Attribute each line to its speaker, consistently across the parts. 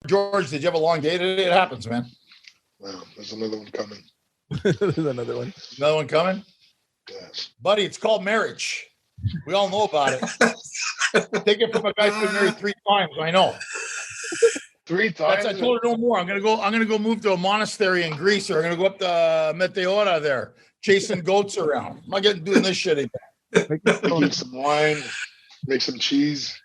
Speaker 1: George, did you have a long day today? It happens, man.
Speaker 2: Well, there's another one coming.
Speaker 3: There's another one.
Speaker 1: Another one coming?
Speaker 2: Yes.
Speaker 1: Buddy, it's called marriage. We all know about it. Take it from a guy who's been married 3 times. I know.
Speaker 2: 3 times?
Speaker 1: I told her no more. I'm gonna go move to a monastery in Greece, or I'm gonna go up to Meteora there, chasing goats around. I'm not doing this shit again.
Speaker 2: Make some wine, make some cheese.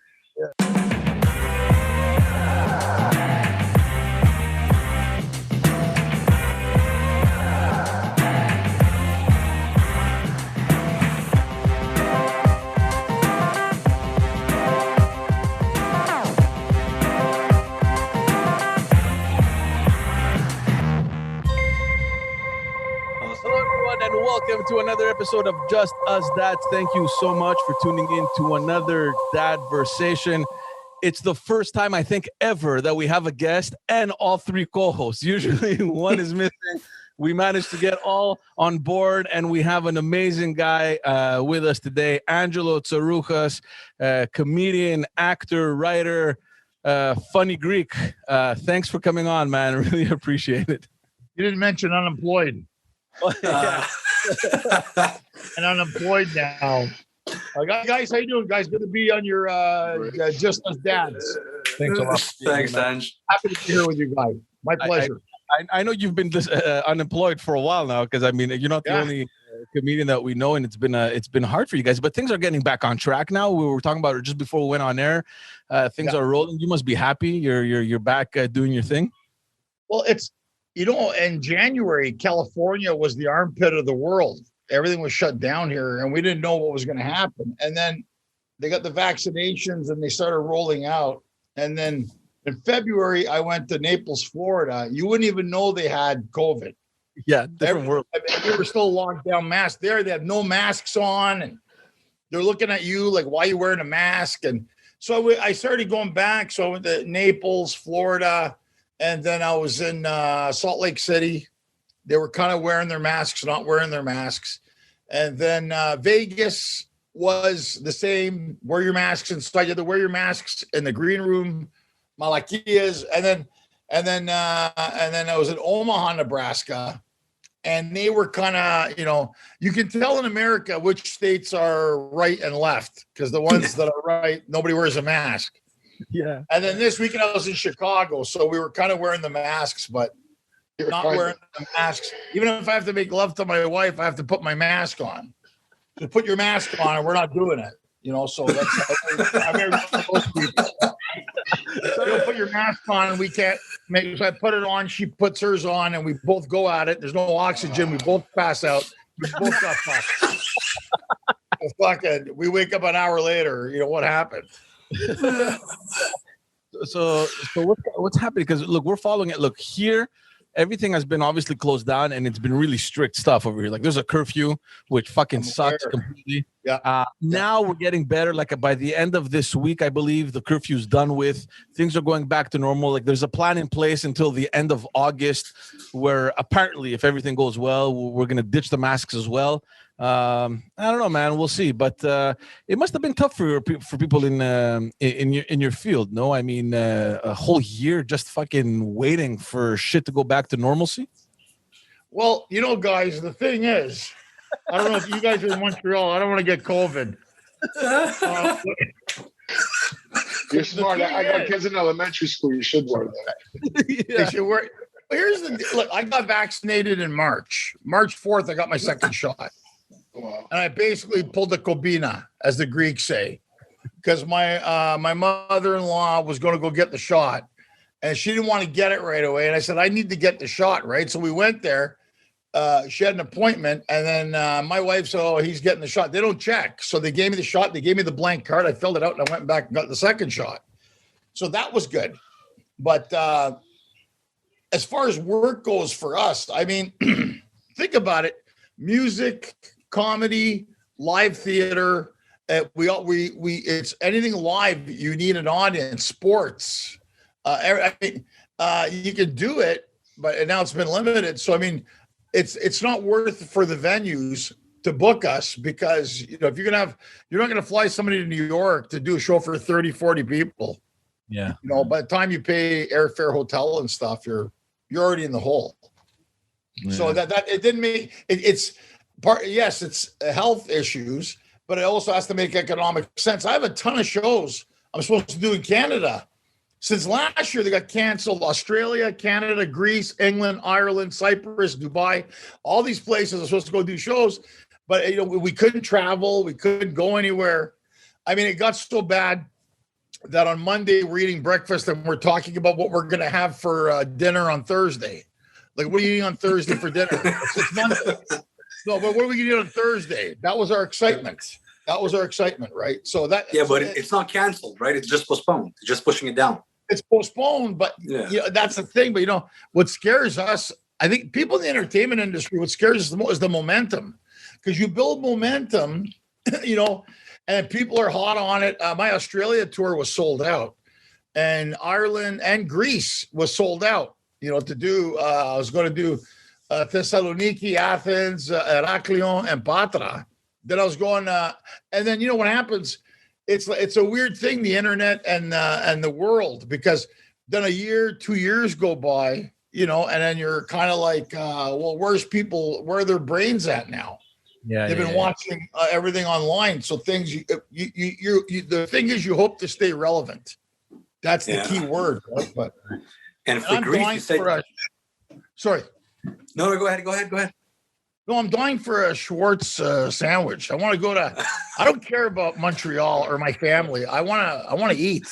Speaker 3: And welcome to another episode of Just Us Dads. Thank you so much for tuning in to another Dadversation. It's the first time I think ever that we have a guest and all 3 co-hosts. Usually one is missing. We managed to get all on board, and we have an amazing guy with us today, Angelo Tsarouchas, comedian, actor, writer, funny Greek. Thanks for coming on, man. I really appreciate it.
Speaker 1: You didn't mention unemployed. And unemployed now. Guys, how you doing, guys? Good to be on your Just Us Dads.
Speaker 3: Thanks a lot.
Speaker 4: Thanks, Ange.
Speaker 1: Happy to be here with you guys. My pleasure.
Speaker 3: I know you've been unemployed for a while now, because I mean you're not the only comedian that we know, and it's been hard for you guys. But things are getting back on track now. We were talking about it just before we went on air. Things are rolling. You must be happy. You're back doing your thing.
Speaker 1: Well, it's. In January, California was the armpit of the world. Everything was shut down here, and we didn't know what was going to happen. And then they got the vaccinations, and they started rolling out. And then in February, I went to Naples, Florida. You wouldn't even know they had COVID.
Speaker 3: Yeah, different world.
Speaker 1: I mean, we were still locked down, masks there. They had no masks on, and they're looking at you like, why are you wearing a mask? And so I started going back. So I went to Naples, Florida. And then I was in Salt Lake City. They were kind of wearing their masks, not wearing their masks. And then Vegas was the same. Wear your masks inside. You had to wear your masks in the green room, Malaquias. And then I was in Omaha, Nebraska. And they were kind of, you can tell in America which states are right and left, because the ones that are right, nobody wears a mask.
Speaker 3: Yeah.
Speaker 1: And then this weekend I was in Chicago, so we were kind of wearing the masks, but not wearing the masks. Even if I have to make love to my wife, I have to put my mask on. So put your mask on, and we're not doing it. So that's I'm married to most people. So you'll put your mask on, and we can't make. So I put it on. She puts hers on, and we both go at it. There's no oxygen. We both pass out. We both got fucked. We wake up an hour later. What happened?
Speaker 3: So what's happening? Because look, we're following it. Look, here, everything has been obviously closed down, and it's been really strict stuff over here. Like there's a curfew, which fucking sucks completely.
Speaker 1: Yeah.
Speaker 3: Now we're getting better. Like by the end of this week, I believe the curfew's done with. Things are going back to normal. Like there's a plan in place until the end of August, where apparently, if everything goes well, we're gonna ditch the masks as well. I don't know, man. We'll see. But it must have been tough for people in your field. No, I mean a whole year just fucking waiting for shit to go back to normalcy.
Speaker 1: Well, guys, the thing is, I don't know if you guys are in Montreal. I don't want to get COVID.
Speaker 2: You're smart. I got kids in elementary school. You should wear that.
Speaker 1: They should wear. Here's the look. I got vaccinated in March. March 4th, I got my second shot.
Speaker 2: Wow.
Speaker 1: And I basically pulled the kobina, as the Greeks say, because my mother-in-law was going to go get the shot, and she didn't want to get it right away. And I said, I need to get the shot, right? So we went there. She had an appointment, and then my wife said, oh, he's getting the shot. They don't check. So they gave me the shot. They gave me the blank card. I filled it out, and I went back and got the second shot. So that was good. But as far as work goes for us, I mean, think about it. Music, comedy, live theater, it's anything live, you need an audience. Sports, you can do it, but now it's been limited. So I mean, it's not worth for the venues to book us, because if you're not going to fly somebody to New York to do a show for 30, 40 people.
Speaker 3: Yeah.
Speaker 1: You know, by the time you pay airfare, hotel, and stuff, you're already in the hole.
Speaker 3: Yeah.
Speaker 1: So that it didn't make it's part. Yes, it's health issues, but it also has to make economic sense. I have a ton of shows I'm supposed to do in Canada. Since last year, they got canceled. Australia, Canada, Greece, England, Ireland, Cyprus, Dubai, all these places are supposed to go do shows, but you know we couldn't travel, we couldn't go anywhere. I mean, it got so bad that on Monday we're eating breakfast and we're talking about what we're going to have for dinner on Thursday. Like, what are you eating on Thursday for dinner? It's Monday. No, but what are we going to eat on Thursday? That was our excitement. That was our excitement, right? So that
Speaker 4: but it's not canceled, right? It's just postponed. It's just pushing it down.
Speaker 1: It's postponed, but you know, that's the thing. But you know, what scares us, I think people in the entertainment industry, what scares us the most is the momentum, because you build momentum, you know, and people are hot on it. My Australia tour was sold out, and Ireland and Greece was sold out. You know, to do, I was going to do Thessaloniki, Athens, Heraklion, and Patra. Then I was going, and then you know what happens? It's a weird thing, the internet and the world, because then a year, 2 years go by, you know, and then you're kind of like, well, where are their brains at now?
Speaker 3: Yeah,
Speaker 1: they've been watching everything online. So things the thing is, you hope to stay relevant. That's the key word. Right? But
Speaker 4: and for Greece, you said,
Speaker 1: sorry.
Speaker 4: No, go ahead.
Speaker 1: No, I'm dying for a Schwartz sandwich. I want to go to. I don't care about Montreal or my family. I want to eat.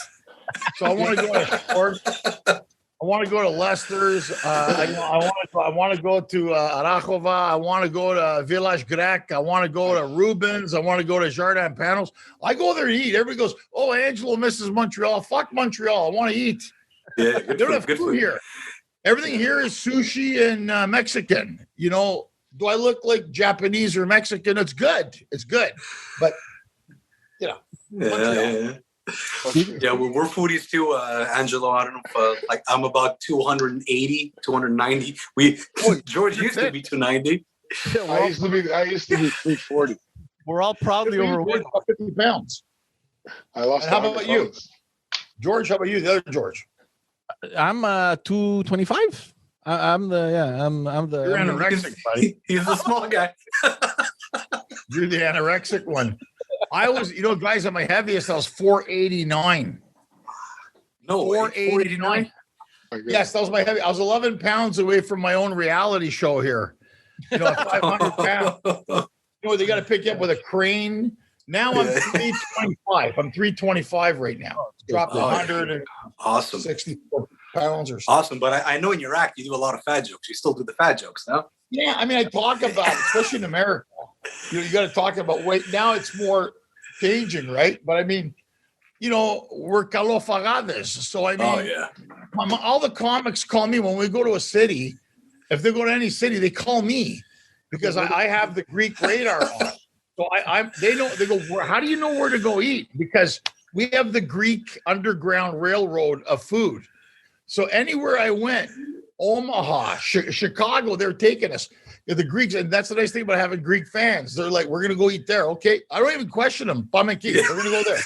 Speaker 1: So I want to go to Schwartz. I want to go to Leicester's. I want to go to Arachova. I want to go to Village Grec. I want to go to Rubens. I want to go to Jardin Panels. I go there to eat. Everybody goes, "Oh, Angelo misses Montreal. Fuck Montreal. I want to eat."
Speaker 4: Yeah,
Speaker 1: they don't have food here. Everything here is sushi and Mexican. You know, do I look like Japanese or Mexican? It's good. It's good, but you know,
Speaker 4: yeah. Yeah, well, we're foodies too, Angelo. I don't know if like I'm about 280, 290. George used to be 290.
Speaker 2: I used to be 340.
Speaker 3: We're all proudly overweight.
Speaker 1: 50 pounds.
Speaker 2: I lost.
Speaker 1: And how about you, George? How about you, the other George?
Speaker 3: I'm 225. I'm the
Speaker 1: You're anorexic, buddy.
Speaker 4: He's the small guy.
Speaker 1: You're the anorexic one. I was, you know, guys, at my heaviest, I was 489.
Speaker 4: No, 489.
Speaker 1: Yes, that was my heavy. I was 11 pounds away from my own reality show here. You know, 500 pounds. You know, they got to pick you up with a crane. Now I'm 325. I'm 325 right now. Dropped 164 pounds or something.
Speaker 4: Awesome, but I know in your act you do a lot of fat jokes. You still do the fat jokes, no?
Speaker 1: Yeah, I mean, I talk about, especially in America, you got to talk about weight. Now it's more changing, right? But I mean, you know, we're calofagadas. So I mean, all the comics call me when we go to a city. If they go to any city, they call me because I have the Greek radar on. So they go, how do you know where to go eat? Because we have the Greek underground railroad of food. So anywhere I went, Omaha, Chicago, they're taking us. The Greeks, and that's the nice thing about having Greek fans. They're like, we're going to go eat there. Okay. I don't even question them. We're going to go there.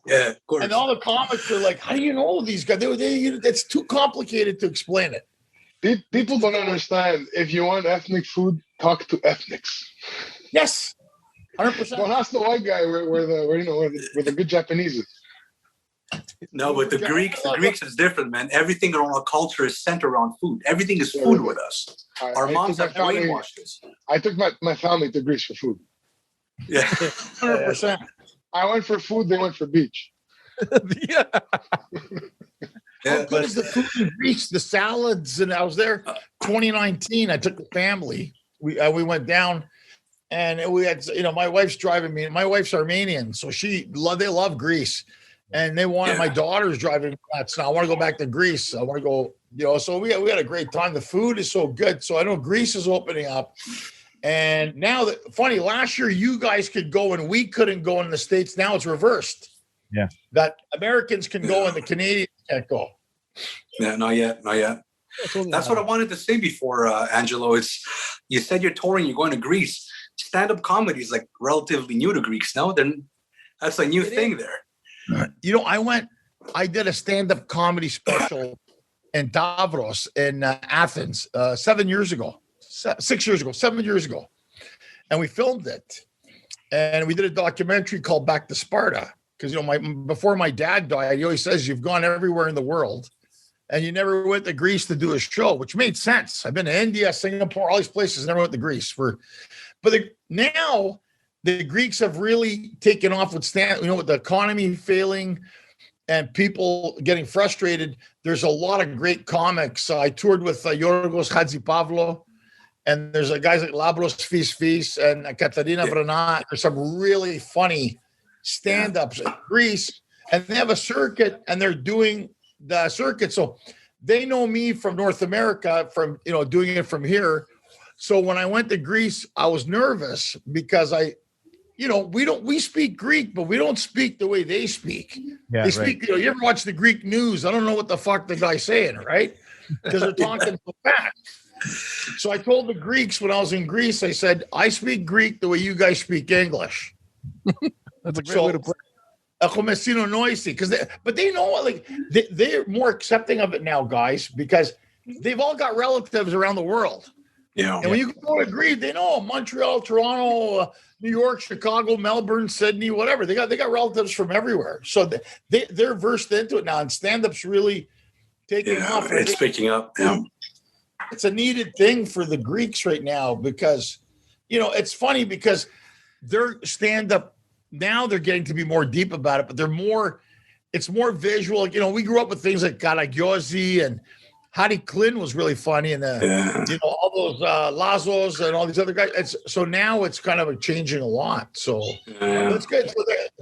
Speaker 4: Yeah, of course.
Speaker 1: And all the comics are like, how do you know all these guys? It's too complicated to explain it.
Speaker 2: People don't understand. If you want ethnic food, talk to ethnics.
Speaker 1: Yes. 100%.
Speaker 2: Don't ask the white guy where the good Japanese is.
Speaker 4: No, but the Greeks is different, man. Everything around our culture is centered around food. Everything is food with us. Our moms have brainwashed us.
Speaker 2: I took my family to Greece for food.
Speaker 4: Yeah,
Speaker 1: 100%.
Speaker 2: I went for food. They went for beach.
Speaker 3: Yeah.
Speaker 1: How good is the food in Greece? The salads, and I was there 2019. I took the family. We went down. And we had, you know, my wife's driving me. My wife's Armenian, so they love Greece, and they wanted my daughter's driving me nuts. Now I want to go back to Greece. I want to go, you know. So we had a great time. The food is so good. So I know Greece is opening up, and now funny. Last year you guys could go and we couldn't go in the States. Now it's reversed.
Speaker 3: Yeah,
Speaker 1: that Americans can go and the Canadians can't go.
Speaker 4: Yeah, not yet. That's what I wanted to say before, Angelo. You said you're touring. You're going to Greece. Stand-up comedy is like relatively new to Greeks. No, then that's a new thing there.
Speaker 1: You know, I went I did a stand-up comedy special in Davros in Athens 7 years ago, 6 years ago, 7 years ago. And we filmed it. And we did a documentary called Back to Sparta. Because, before my dad died, he always says, you've gone everywhere in the world and you never went to Greece to do a show, which made sense. I've been to India, Singapore, all these places, never went to Greece. Now the Greeks have really taken off with with the economy failing and people getting frustrated. There's a lot of great comics. I toured with Yorgos Hadjipavlou, and there's guys like Labros Fis and Katarina Branat. There's some really funny stand-ups in Greece, and they have a circuit, and they're doing the circuit. So they know me from North America, from doing it from here. So when I went to Greece, I was nervous because we speak Greek, but we don't speak the way they speak.
Speaker 5: Yeah,
Speaker 1: they speak, you ever watch the Greek news? I don't know what the fuck the guy's saying, right? Because they're talking so fast. So I told the Greeks when I was in Greece, I said, I speak Greek the way you guys speak English.
Speaker 5: That's a great way to put it.
Speaker 1: Noisy, but they know they're more accepting of it now, guys, because they've all got relatives around the world.
Speaker 4: Yeah.
Speaker 1: And when you go to Greece, they know Montreal, Toronto, New York, Chicago, Melbourne, Sydney, whatever. They got relatives from everywhere. So they're versed into it now, and stand-up's really taking off.
Speaker 4: It's picking up. Yeah.
Speaker 1: It's a needed thing for the Greeks right now because, it's funny because their stand-up now they're getting to be more deep about it, but it's more visual. We grew up with things like Karagyosi and Hadi Klin was really funny, and all those Lazos and all these other guys. So now it's kind of changing a lot. So that's good.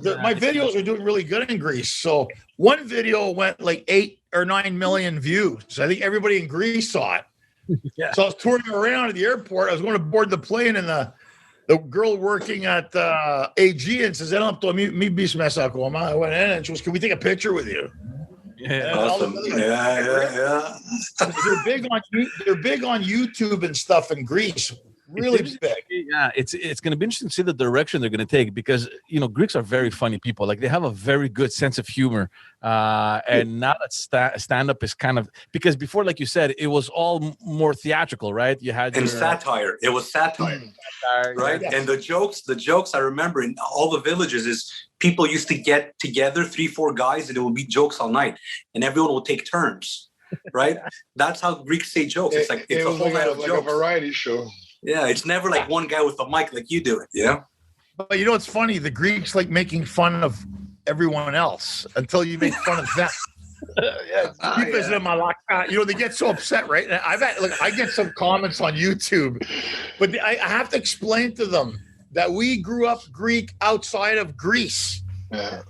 Speaker 1: So my videos are doing really good in Greece. So one video went like 8 or 9 million views. So I think everybody in Greece saw it.
Speaker 5: Yeah.
Speaker 1: So I was touring around at the airport. I was going to board the plane, and the girl working at AG and says, I went in, and she goes, can we take a picture with you?
Speaker 3: Yeah.
Speaker 4: Awesome. Yeah.
Speaker 1: They're big on YouTube and stuff in Greece. Really big.
Speaker 3: Yeah, it's going to be interesting to see the direction they're going to take because Greeks are very funny people. Like they have a very good sense of humor, and now that stand-up is kind of because before, like you said, it was all more theatrical, right? You had
Speaker 4: satire. It was satire, right? Yes. And the jokes I remember in all the villages is people used to get together 3-4 guys, and it would be jokes all night, and everyone would take turns, right? That's how Greeks say jokes. It's like it's a whole night of jokes.
Speaker 2: Like a variety show.
Speaker 4: Yeah, it's never like one guy with a mic like you do it. Yeah.
Speaker 1: But it's funny. The Greeks like making fun of everyone else until you make fun of them. They get so upset, right? And I get some comments on YouTube, but I have to explain to them that we grew up Greek outside of Greece.
Speaker 2: Yeah.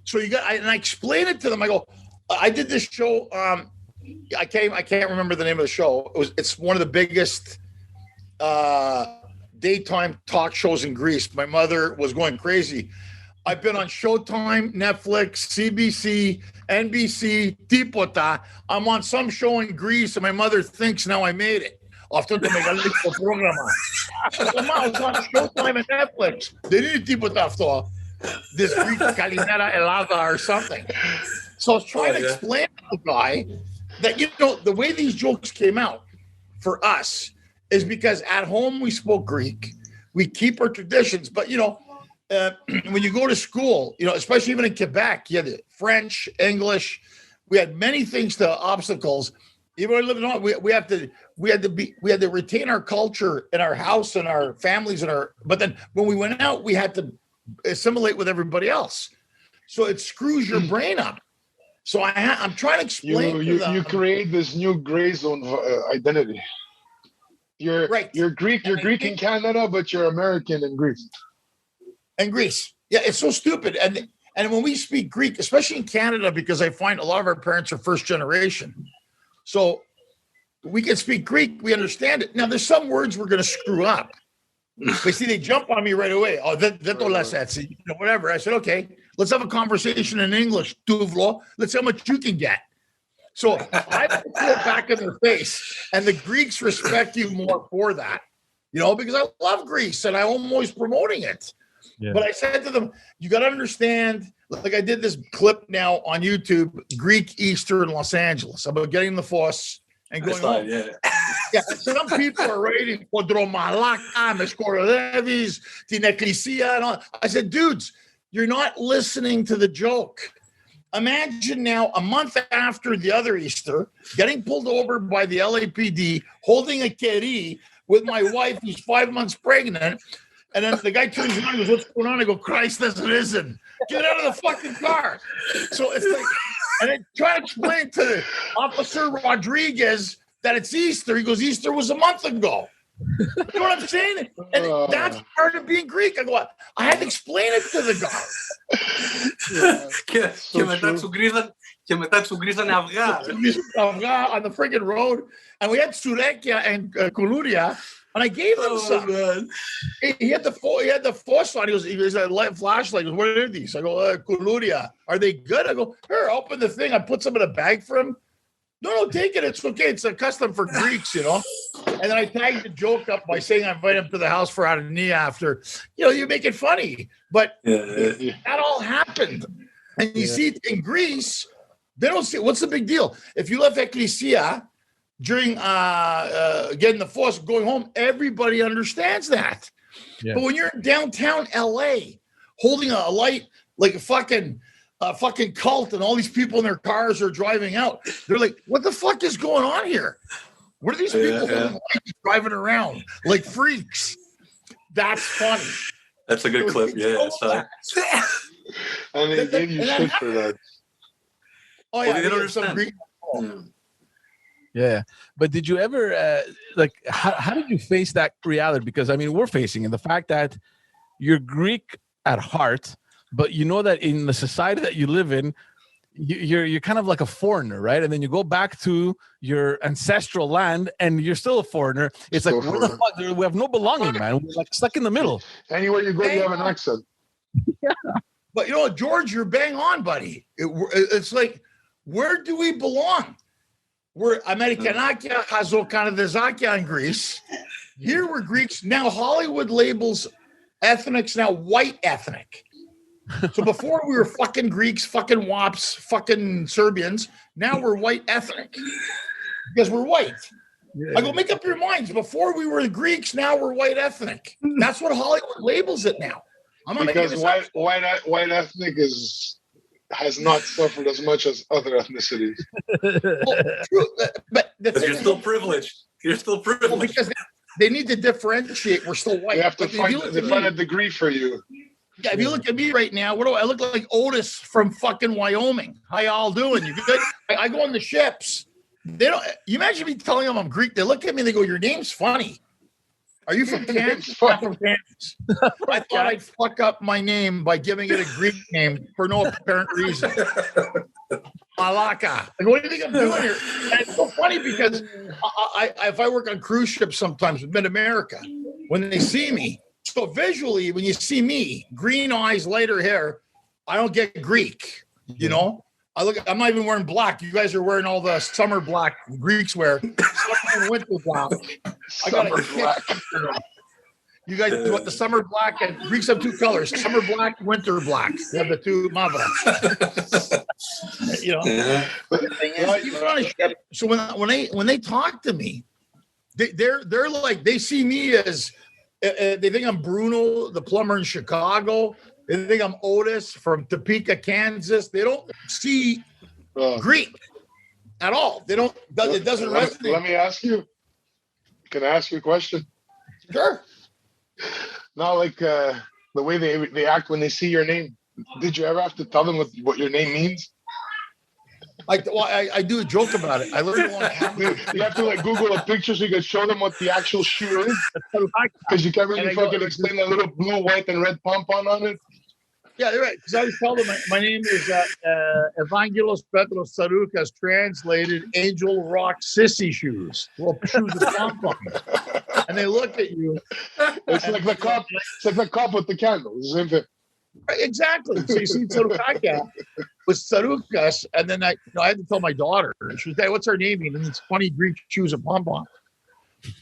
Speaker 1: So I explain it to them. I go, I did this show. I can't remember the name of the show. It's one of the biggest daytime talk shows in Greece. My mother was going crazy. I've been on Showtime, Netflix, CBC, NBC, Tipota. I'm on some show in Greece, and my mother thinks now I made it. I was on Showtime and Netflix. They didn't Tipota after this Greek Kalinera Elada or something. So I was trying to explain to the guy that, the way these jokes came out for us is because at home we spoke Greek. We keep our traditions. But, when you go to school, especially even in Quebec, you had French, English. We had many things to obstacles. Even when I lived in Holland, we had to retain our culture in our house and our families but then when we went out, we had to assimilate with everybody else. So it screws your brain up. So I'm trying to explain to them.
Speaker 2: You create this new gray zone identity. You're Greek. You're Greek in Canada, but you're American in Greece.
Speaker 1: And Greece, yeah, it's so stupid. And when we speak Greek, especially in Canada, because I find a lot of our parents are first generation, so we can speak Greek, we understand it. Now, there's some words we're going to screw up. But see, they jump on me right away. Oh, whatever. I said, okay, let's have a conversation in English, Tuvlo. Let's see how much you can get. So I put it back in their face, and the Greeks respect you more for that, because I love Greece and I'm always promoting it.
Speaker 3: Yeah.
Speaker 1: But I said to them, you got to understand, like I did this clip now on YouTube, Greek Easter in Los Angeles, about getting the Foss and going home. Yeah, some people are writing Podromalaka, Mescorolevis, Tineclisia, and all. I said, dudes, you're not listening to the joke. Imagine now, a month after the other Easter, getting pulled over by the LAPD, holding a keri with my wife who's 5 months pregnant. And then the guy turns around and goes, what's going on? I go, Christ has risen. Get out of the fucking car. So it's like, and I try to explain to Officer Rodriguez that it's Easter. He goes, Easter was a month ago. You know what I'm saying? And that's part of being Greek. I go, I had to explain it to the guy. On the friggin' road. And we had Surekia and Kuluria. And I gave him some. Man. He had the Foss on. He was a light flashlight. He goes, what are these? I go, Kuluria. Are they good? I go, here, open the thing. I put some in a bag for him. No, take it. It's okay. It's a custom for Greeks, you know. And then I tagged the joke up by saying I invite him to the house for Arania after. You know, you make it funny. But that all happened. And you see in Greece, they don't see, what's the big deal? If you left Ecclesia during getting the Foss, going home, everybody understands that. Yeah. But when you're in downtown LA holding a light like a fucking cult and all these people in their cars are driving out, they're like, what the fuck is going on here? What are these people holding lights driving around like freaks? That's funny.
Speaker 4: That's a good clip. Yeah.
Speaker 2: And they gave you shit for that.
Speaker 1: Oh, yeah. They don't understand.
Speaker 3: Yeah, but did you ever how did you face that reality? Because I mean, we're facing it, the fact that you're Greek at heart, but you know that in the society that you live in, you're kind of like a foreigner, right? And then you go back to your ancestral land, and you're still a foreigner. It's like, where the fuck? We have no belonging, man. We're like stuck in the middle.
Speaker 2: Anywhere you go, you have an accent.
Speaker 1: Yeah, but you know, George, you're bang on, buddy. It's like, where do we belong? We're Amerikanakia, Hazokanadazakia in Greece. Here we're Greeks. Now Hollywood labels ethnics now white ethnic. So before we were fucking Greeks, fucking Wops, fucking Serbians. Now we're white ethnic because we're white. Yeah. I go, make up your minds. Before we were the Greeks, now we're white ethnic. That's what Hollywood labels it now. I'm not
Speaker 2: because white ethnic has not suffered as much as other ethnicities.
Speaker 1: Well, true, but
Speaker 4: you're still privileged. You're still privileged.
Speaker 1: Well, because they need to differentiate. We're still white.
Speaker 2: They have to find a degree for you.
Speaker 1: Yeah, if you look at me right now, what do I look like? Otis from fucking Wyoming. How y'all doing? You good? I go on the ships. They don't. You imagine me telling them I'm Greek? They look at me and they go, "Your name's funny. Are you from Kansas?" I'm from Kansas. I thought I'd fuck up my name by giving it a Greek name for no apparent reason. Malaka. Like, what do you think I'm doing here? And it's so funny because if I work on cruise ships sometimes with Mid-America, when they see me, so visually, when you see me, green eyes, lighter hair, I don't get Greek, you know? I'm not even wearing black. You guys are wearing all the summer black Greeks wear. Summer and winter black. I got black. You guys want the summer black, and Greeks have two colors: summer black, winter black. They have the two mavra. You know. But the thing is, even on a ship. So when they talk to me, they're like, they see me as they think I'm Bruno, the plumber in Chicago. They think I'm Otis from Topeka, Kansas. They don't see Greek at all. They don't. It doesn't resonate.
Speaker 2: Let me ask you. Can I ask you a question?
Speaker 1: Sure.
Speaker 2: Now, like the way they act when they see your name. Did you ever have to tell them what your name means?
Speaker 1: I do a joke about it. I learned one.
Speaker 2: You have to like Google a picture so you can show them what the actual shoe is. Because you can't really fucking explain the little blue, white, and red pom-pom on it.
Speaker 1: Yeah, you're right. Because I always tell them my name is Angelo Tsarouchas, translated Angel Rock Sissy Shoes. Well, shoes with pom-poms. And they look at you.
Speaker 2: It's like the cup. It's like the cup with the candle. It's the same thing.
Speaker 1: Exactly. So you see Tsarouchas with Tsarouchas, and then I had to tell my daughter. She was like, "What's her name?" And it's funny Greek shoes and pom-pom.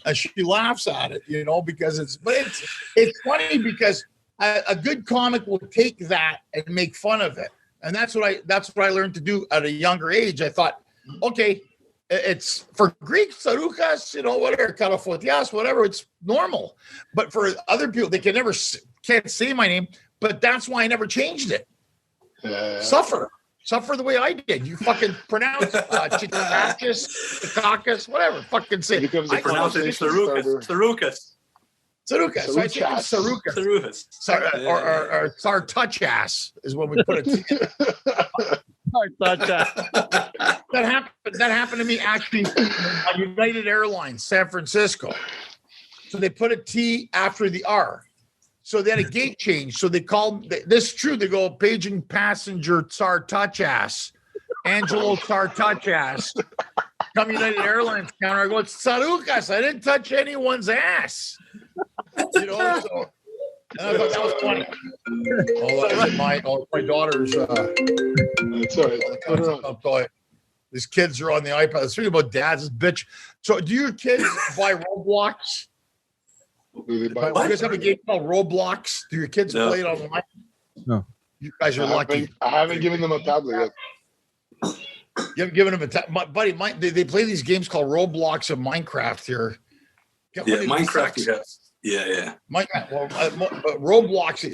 Speaker 1: And she laughs at it, because it's funny because a good comic will take that and make fun of it. And that's what I learned to do at a younger age. I thought, okay, it's for Greek Tsarouchas, whatever, Kalafotias, whatever, it's normal. But for other people, they can't say my name, but that's why I never changed it. Suffer the way I did. You fucking pronounce Chikakis, whatever. Fucking say it.
Speaker 4: I pronounce it Tsarouchas.
Speaker 1: Tsarouchas. So I think it's Tsarouchas. Or touch ass is when we put it.
Speaker 5: Touch ass.
Speaker 1: That happened to me actually on United Airlines, San Francisco. So they put a T after the R. So they had a gate change. So they called, this is true, they go, paging passenger Tsarouchas, Angelo Tsarouchas. Come United Airlines counter. I go, it's Tsarouchas. I didn't touch anyone's ass. So and I thought that was funny. My daughter's.
Speaker 2: It's all right.
Speaker 1: These kids are on the iPad. It's really about dads, bitch. So, do your kids buy Roblox? Do you guys have a game called Roblox? Do your kids play it online?
Speaker 5: No.
Speaker 1: You guys are lucky.
Speaker 2: I haven't given them a tablet yet.
Speaker 1: You haven't given them a tablet, buddy. They play these games called Roblox and Minecraft here.
Speaker 4: Minecraft. Yeah.
Speaker 1: Roblox,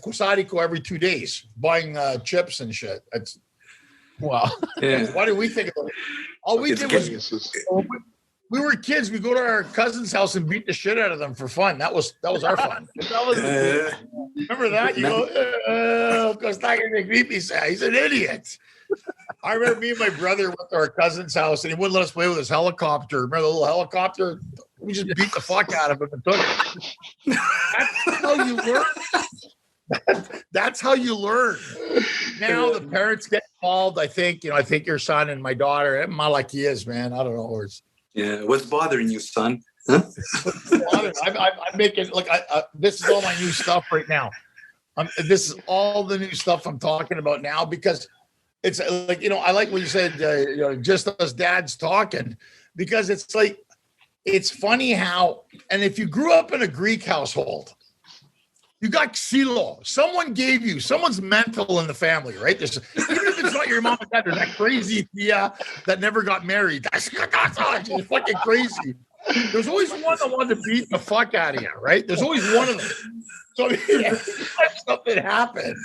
Speaker 1: Kusariko every 2 days, buying chips and shit. That's wow. Yeah. Why did we think of it? All we did was we were kids. We go to our cousin's house and beat the shit out of them for fun. That was our fun. Remember that? You go, he's an idiot. I remember me and my brother went to our cousin's house and he wouldn't let us play with his helicopter. Remember the little helicopter? We just beat the fuck out of him and took it. That's how you learn. That's how you learn. Now the parents get involved. I think your son and my daughter, Malakias, man. I don't know.
Speaker 4: What's bothering you, son? Huh?
Speaker 1: I'm making this is all my new stuff right now. This is all the new stuff I'm talking about now because it's like, I like what you said, just us dads talking, because it's like, it's funny how, and if you grew up in a Greek household, you got xilo. Someone's mental in the family, right? Even if it's not your mom and dad, there's that crazy tia that never got married. She's fucking crazy. There's always one that wanted to beat the fuck out of you, right? There's always one of them. So every time something happened,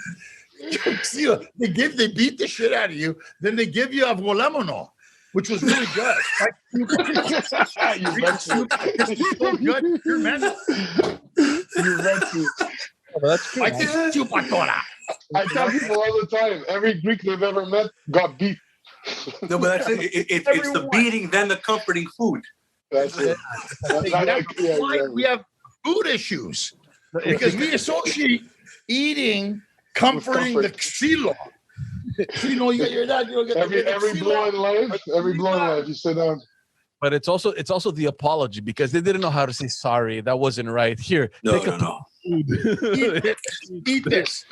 Speaker 1: they beat the shit out of you, then they give you a volemono, which was really good. It's so good. You're mental.
Speaker 2: You're mental.
Speaker 5: That's cool.
Speaker 2: I tell people all the time, every Greek they've ever met got beat.
Speaker 4: No, but that's it. It's the beating, then the comforting food.
Speaker 2: That's it.
Speaker 1: We have food issues because we associate eating comforting the xilo. You get your dad.
Speaker 2: Every blow in life, you sit down.
Speaker 3: But it's also the apology because they didn't know how to say sorry. That wasn't right. Here,
Speaker 4: no.
Speaker 1: Eat this.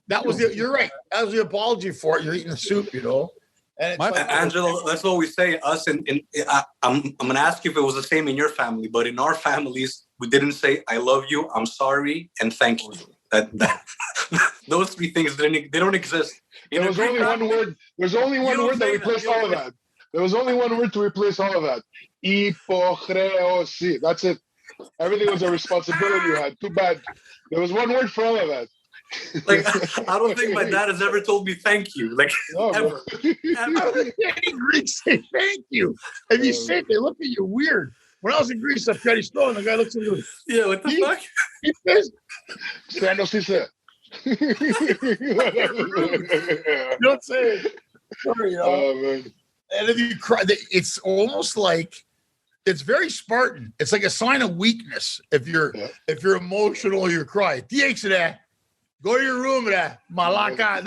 Speaker 1: That was you're right. That was the apology for it. You're eating the soup, And
Speaker 4: Angelo, that's what we say. Us and I'm gonna ask you if it was the same in your family, but in our families, we didn't say "I love you," "I'm sorry," and "thank you." That those three things they don't exist.
Speaker 2: There was only one word. There's only one word that replaced all of that. There was only one word to replace all of that. Hypokriosi. That's it. Everything was a responsibility you had. Too bad. There was one word for all of that.
Speaker 4: I don't think my dad has ever told me thank you. Ever.
Speaker 1: Any Greeks say thank you. And you say it, they look at you weird. When I was in Greece, I'm pretty strong. The guy looks at me.
Speaker 4: Yeah, what the fuck?
Speaker 1: He says, don't say it. Sorry,
Speaker 2: Oh, man.
Speaker 1: And if you cry, it's almost like it's very Spartan. It's like a sign of weakness if you're emotional, you cry. Go to your room, Malaka.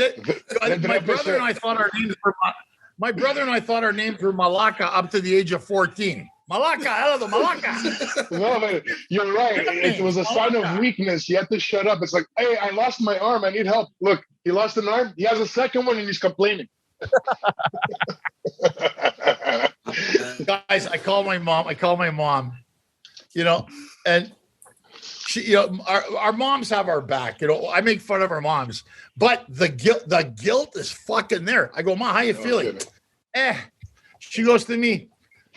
Speaker 1: My brother and I thought our names were Malaka up to the age of 14. Malaka, hello, Malaka.
Speaker 2: No, but you're right. It was a sign of weakness. You had to shut up. It's like, hey, I lost my arm. I need help. Look, he lost an arm. He has a second one, and he's complaining.
Speaker 1: Guys, I call my mom, and our moms have our back. I make fun of our moms, but the guilt is fucking there. I go, Ma, how you feeling? She goes to me,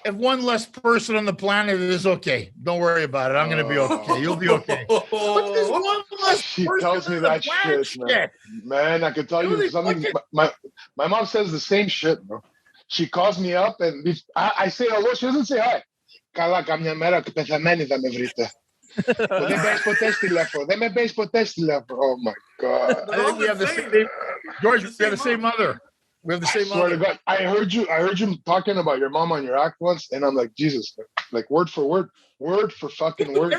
Speaker 1: if one less person on the planet is okay, don't worry about it. I'm going to be okay. You'll be okay. But there's one less
Speaker 2: she
Speaker 1: person
Speaker 2: tells me
Speaker 1: on the
Speaker 2: that
Speaker 1: planet.
Speaker 2: shit, man. I can tell you something. My mom says the same shit, bro. She calls me up and I say hello. She doesn't say hi. Caraca, minha mera que pensamento da minha vrita. Oh my God.
Speaker 1: I think we have the same, George, we have the same mother. We have the same
Speaker 2: mother.
Speaker 1: To God,
Speaker 2: I heard you talking about your mom on your act once, and I'm like, Jesus, like word for fucking word.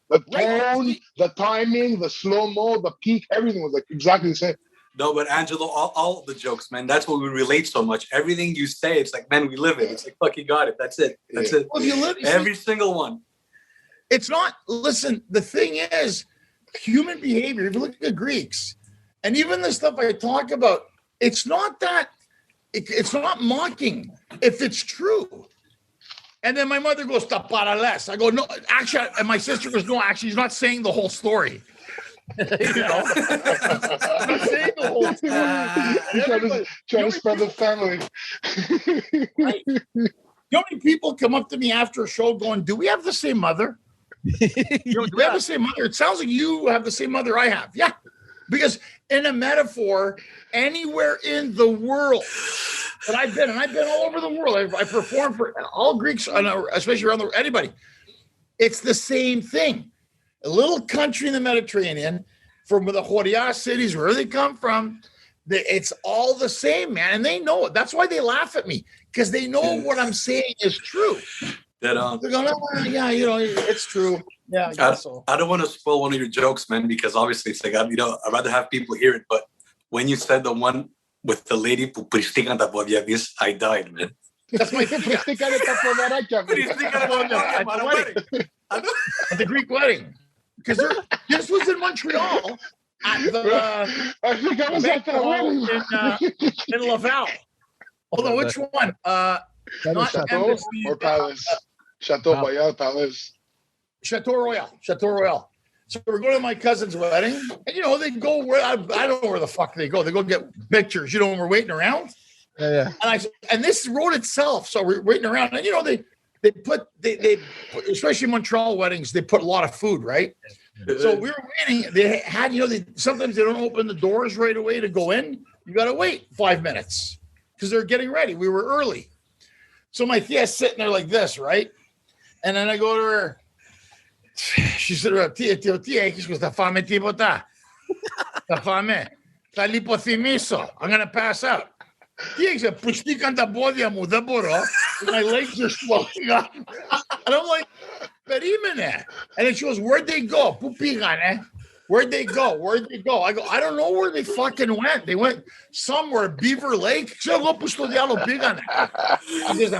Speaker 2: The tone, the timing, the slow-mo, the peak, everything was like exactly the same.
Speaker 4: No, but Angelo, all the jokes, man, that's what we relate so much. Everything you say, it's like, man, we live it. It's like, fuck, you got it. That's it. That's it.
Speaker 1: Well, you live,
Speaker 4: every single one.
Speaker 1: It's not, listen, the thing is, human behavior, if you look at the Greeks, and even the stuff I talk about, it's not that, it's not mocking if it's true. And then my mother goes, taparales. I go, no, actually, and my sister goes, no, actually, he's not saying the whole story. You know? I'm not saying the whole story.
Speaker 2: Trying to spread the family.
Speaker 1: Right? You know how many people come up to me after a show going, do we have the same mother? Do we have the same mother? It sounds like you have the same mother I have. Yeah. Because in a metaphor, anywhere in the world that I've been, and I've been all over the world, I performed for all Greeks, especially around anybody. It's the same thing. A little country in the Mediterranean, from the Horia cities, where they come from, it's all the same, man. And they know it. That's why they laugh at me, because they know what I'm saying is true. They're going, oh, yeah, it's true. Yeah, I guess so.
Speaker 4: I don't want to spoil one of your jokes, man, because obviously it's like, I'd rather have people hear it. But when you said the one with the lady, I died, man.
Speaker 1: That's my at the Greek wedding. Because this was in Montreal at the
Speaker 2: I think I was at that wedding
Speaker 1: in Laval. Hold on, which one? Not
Speaker 2: Chateau or Palace? Chateau Royal, Palace.
Speaker 1: Chateau Royal. So we're going to my cousin's wedding, and they go where I don't know where the fuck they go. They go get pictures, when we're waiting around.
Speaker 5: Yeah.
Speaker 1: And this road itself, so we're waiting around, and they put especially Montreal weddings, they put a lot of food, right? So we were waiting. They had, sometimes they don't open the doors right away to go in. You got to wait 5 minutes because they're getting ready. We were early. So my tia's sitting there like this, right? And then I go to her. She said, tia, she goes, ta fame tipo ta. Ta fame. Ta lipothimiso. I'm going to pass out. Tia said, pushti kanta bodia mudaboro. My legs are swelling up. And I'm like, perimene. And then she goes, where'd they go? Pupigane. Where'd they go? I go, I don't know where they fucking went. They went somewhere, Beaver Lake. She go, pusto dialo pigane. She says,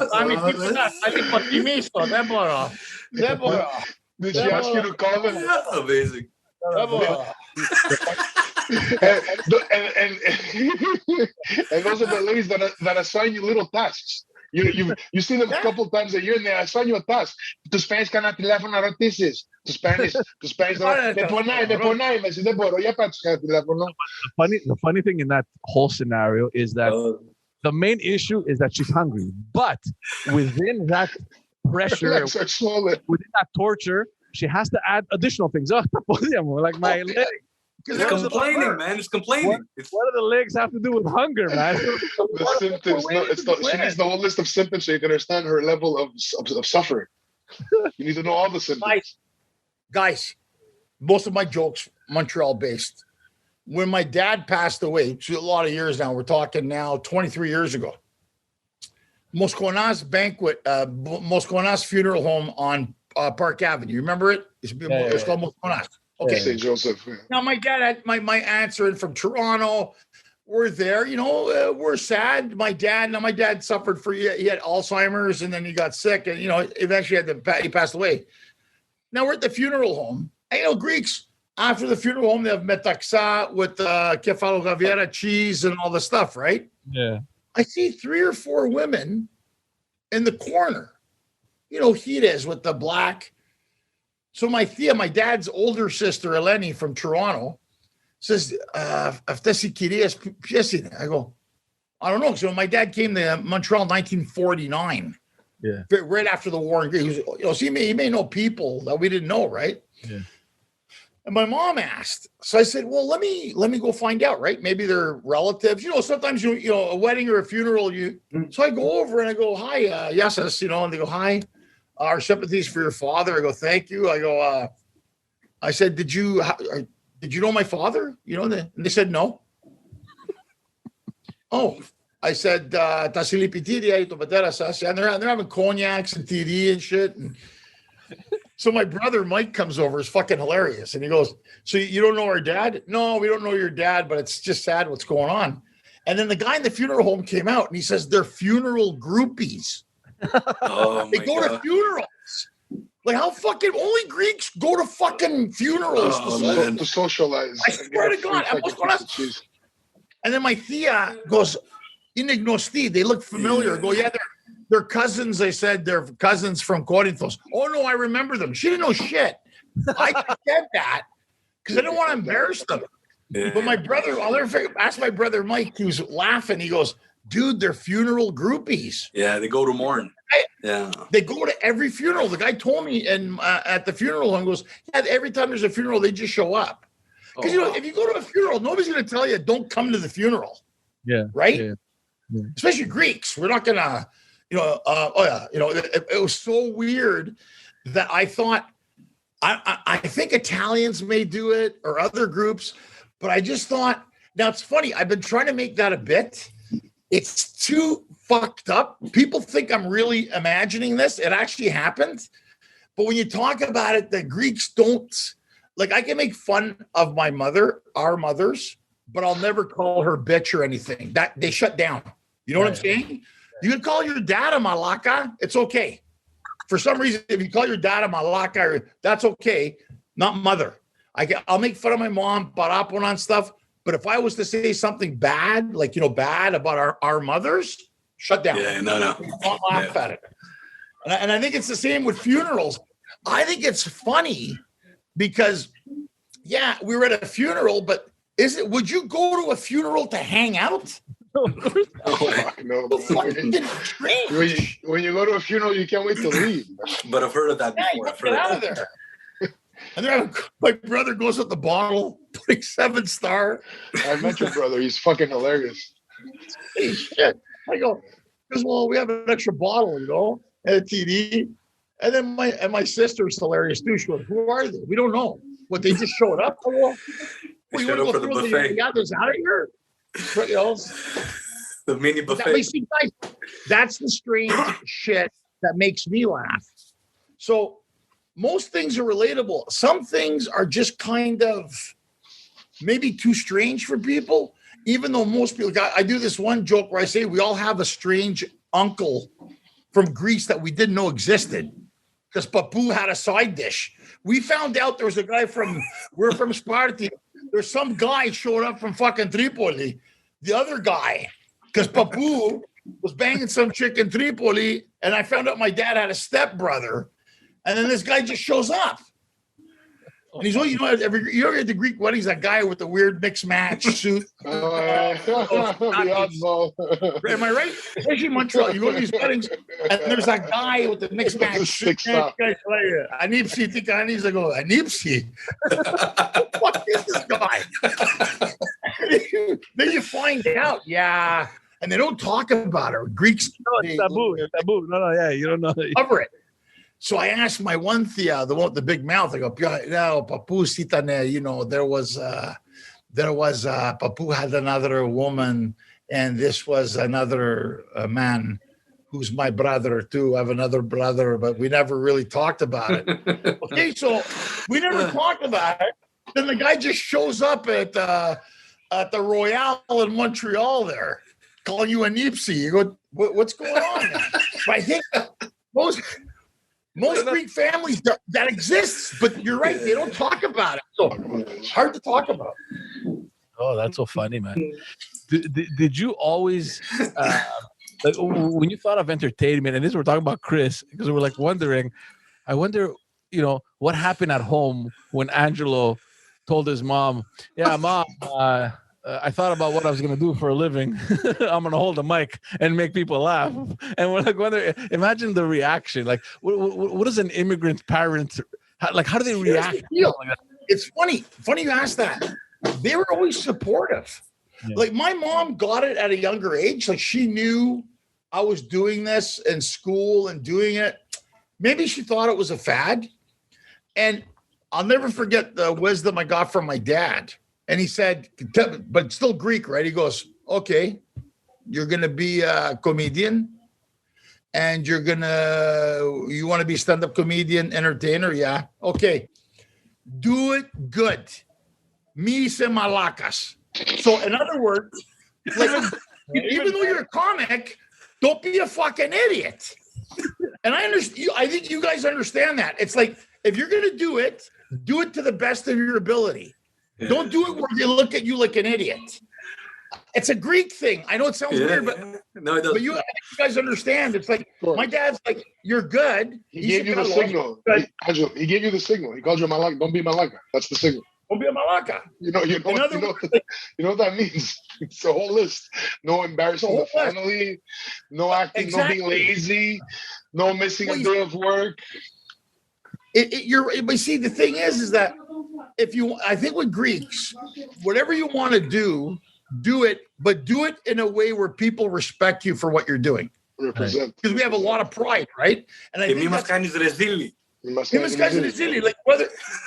Speaker 2: did she ask you to call them?
Speaker 4: Amazing.
Speaker 2: And those are the ladies that assign you little tasks. You see them a couple of times a year, and they assign you a task. To Spanish canal telephone notices. To Spanish. The
Speaker 3: funny thing in that whole scenario is that the main issue is that she's hungry, but within that pressure, within that torture, she has to add additional things. Like my leg.
Speaker 4: It's complaining, man. It's complaining.
Speaker 3: What do the legs have to do with hunger, man?
Speaker 2: The symptoms. She needs the whole list of symptoms so you can understand her level of suffering. You need to know all the symptoms.
Speaker 1: Guys, most of my jokes Montreal based. When my dad passed away, it's a lot of years now. We're talking now 23 years ago. Mosconas banquet, Mosconas funeral home on Park Avenue. You remember it? It's called Mosconas. Okay.
Speaker 2: St. Joseph. Yeah.
Speaker 1: Now my dad had my aunts are in from Toronto. We're there, we're sad. My dad suffered he had Alzheimer's, and then he got sick, and eventually he passed away. Now we're at the funeral home. And, Greeks, after the funeral home, they have metaxa with kefalo gaviera cheese and all the stuff, right?
Speaker 3: Yeah.
Speaker 1: I see 3 or 4 women in the corner. He is with the black. So my Thea, my dad's older sister, Eleni from Toronto, says, I go, I don't know. So my dad came to Montreal in 1949.
Speaker 3: Yeah.
Speaker 1: Right after the war. He was, so he may know people that we didn't know, right?
Speaker 3: Yeah.
Speaker 1: And my mom asked. So I said, well, let me go find out, right? Maybe they're relatives. Sometimes a wedding or a funeral, so I go over and I go, hi, yes, and they go, hi, our sympathies for your father. I go, thank you. I go, I said, did you know my father? And they said no. Oh, I said, and they're having cognacs and TD and shit. And so my brother Mike comes over. It's fucking hilarious. And he goes, so you don't know our dad? No, we don't know your dad, but it's just sad what's going on. And then the guy in the funeral home came out and he says, they're funeral groupies. They go to funerals. Like how fucking only Greeks go to fucking funerals
Speaker 2: to socialize.
Speaker 1: I swear to God. And then my Thea goes, Inignosti, they look familiar. I go, yeah, they're cousins. They said they're cousins from Corinthos. Oh no, I remember them. She didn't know shit. I said that because I didn't want to embarrass them. Yeah. But my brother, I'll never ask my brother Mike, who's laughing. He goes, dude, they're funeral groupies.
Speaker 4: Yeah, they go to mourn. Yeah,
Speaker 1: they go to every funeral. The guy told me, and at the funeral home goes, yeah, every time there's a funeral, they just show up. Because if you go to a funeral, nobody's going to tell you don't come to the funeral.
Speaker 3: Yeah,
Speaker 1: right.
Speaker 3: Yeah. Yeah.
Speaker 1: Especially Greeks, we're not going to, it was so weird that I thought. I think Italians may do it or other groups, but I just thought. Now it's funny. I've been trying to make that a bit. It's too fucked up. People think I'm really imagining this. It actually happened. But when you talk about it, the Greeks don't, like, I can make fun of my mother, our mothers, but I'll never call her bitch or anything. That they shut down. You know what I'm saying? You can call your dad a malaka. It's okay. For some reason, if you call your dad a malaka, that's okay. Not mother. I'll make fun of my mom, parapon on stuff. But if I was to say something bad, like, bad about our mothers, shut down.
Speaker 4: Yeah, no.
Speaker 1: Don't laugh at it. And I think it's the same with funerals. I think it's funny because, yeah, we were at a funeral, but would you go to a funeral to hang out?
Speaker 2: No. When you go to a funeral, you can't wait to leave.
Speaker 4: But I've heard of that before.
Speaker 1: Yeah, get out of there. And then my brother goes with the bottle, putting 7-star.
Speaker 2: I met your brother. He's fucking hilarious.
Speaker 1: Hey, shit. I go, well, we have an extra bottle, and a TD. And then my sister's hilarious too. She goes, who are they? We don't know. What, they just showed up? Well,
Speaker 4: they showed up for the buffet.
Speaker 1: The others out of here.
Speaker 4: The mini buffet.
Speaker 1: That's the strange shit that makes me laugh. So most things are relatable. Some things are just kind of maybe too strange for people, even though most people, I do this one joke where I say we all have a strange uncle from Greece that we didn't know existed because Papu had a side dish. We found out there was a guy we're from Sparta. There's some guy showed up from fucking Tripoli. The other guy, because Papu was banging some chick in Tripoli, and I found out my dad had a stepbrother, and then this guy just shows up. And he's, you ever at the Greek weddings, that guy with the weird mixed match suit? Am I right? Especially in Montreal, you go to these weddings, and there's that guy with the mixed match suit. Anipsi Tikanis, I go, Anipsi? What the fuck is this guy? Then you find out, yeah, and they don't talk about it. Greeks,
Speaker 3: it's taboo. No, yeah, you don't know.
Speaker 1: Cover it. So I asked my one Thea, the one with the big mouth, I go, no, Papu Sitane, there was Papu had another woman, and this was another man who's my brother too. I have another brother, but we never really talked about it. Okay, so we never talked about it. Then the guy just shows up at the Royale in Montreal there, calling you a Nipsey. You go, what's going on? But I think most Greek families that exists, but you're right, they don't talk about it. So it's hard to talk about.
Speaker 3: Oh, that's so funny, man. Did you always when you thought of entertainment, and this we're talking about Chris, because we're like wondering, I wonder what happened at home when Angelo told his mom, "Yeah, Mom, I thought about what I was going to do for a living. I'm going to hold a mic and make people laugh." And we're like, imagine the reaction. Like, what does an immigrant parent, how do they react?
Speaker 1: It's funny you asked that. They were always supportive. Yeah. Like, my mom got it at a younger age. Like, she knew I was doing this in school and doing it. Maybe she thought it was a fad. And I'll never forget the wisdom I got from my dad. And he said, but still Greek, right? He goes, okay, you're going to be a comedian and you want to be stand-up comedian, entertainer? Yeah. Okay. Do it good. Mi se malacas. So in other words, like, even though you're a comic, don't be a fucking idiot. And I understand. I think you guys understand that. It's like, if you're going to do it to the best of your ability. Yeah. Don't do it where they look at you like an idiot. It's a Greek thing. I know it sounds weird, but no, it doesn't. But you guys understand. It's like, my dad's like, you're good.
Speaker 2: He gave you the signal. He gave you the signal. He called you malaka. Don't be malaka. That's the signal.
Speaker 1: Don't be a malaka.
Speaker 2: You know what that means. It's a whole list. No embarrassing the family. No acting. Exactly. No being lazy. No missing a day of work.
Speaker 1: But see, the thing is that I think with Greeks, whatever you want to do it, but do it in a way where people respect you for what you're doing.
Speaker 2: Represent.
Speaker 1: Because we have a lot of pride, right? And I think like,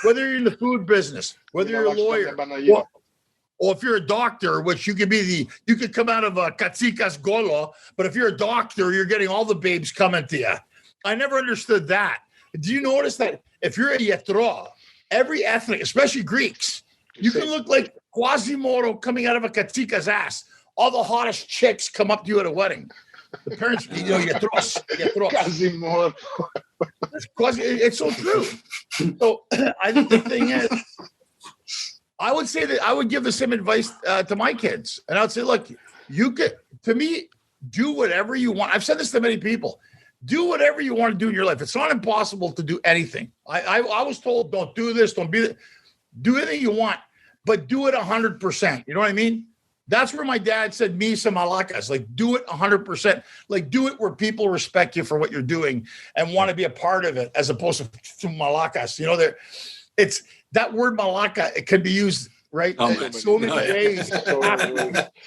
Speaker 1: whether you're in the food business, whether you're a lawyer, or if you're a doctor, which you could come out of a Katsikas Golo, but if you're a doctor, you're getting all the babes coming to you. I never understood that. Do you notice that if you're a yetro, every ethnic, especially Greeks, you can look like Quasimodo coming out of a Katsika's ass. All the hottest chicks come up to you at a wedding. The parents, yetros.
Speaker 2: Quasimodo.
Speaker 1: It's so true. So I think the thing is, I would say that I would give the same advice to my kids. And I would say, look, do whatever you want. I've said this to many people. Do whatever you want to do in your life. It's not impossible to do anything. I was told, don't do this, don't be that. Do anything you want, but do it 100%. You know what I mean? That's where my dad said, me some malacas. Like, do it 100%. Like, do it where people respect you for what you're doing and want to be a part of it, as opposed to malacas. You know, it's that word malaka. It can be used right so many ways. So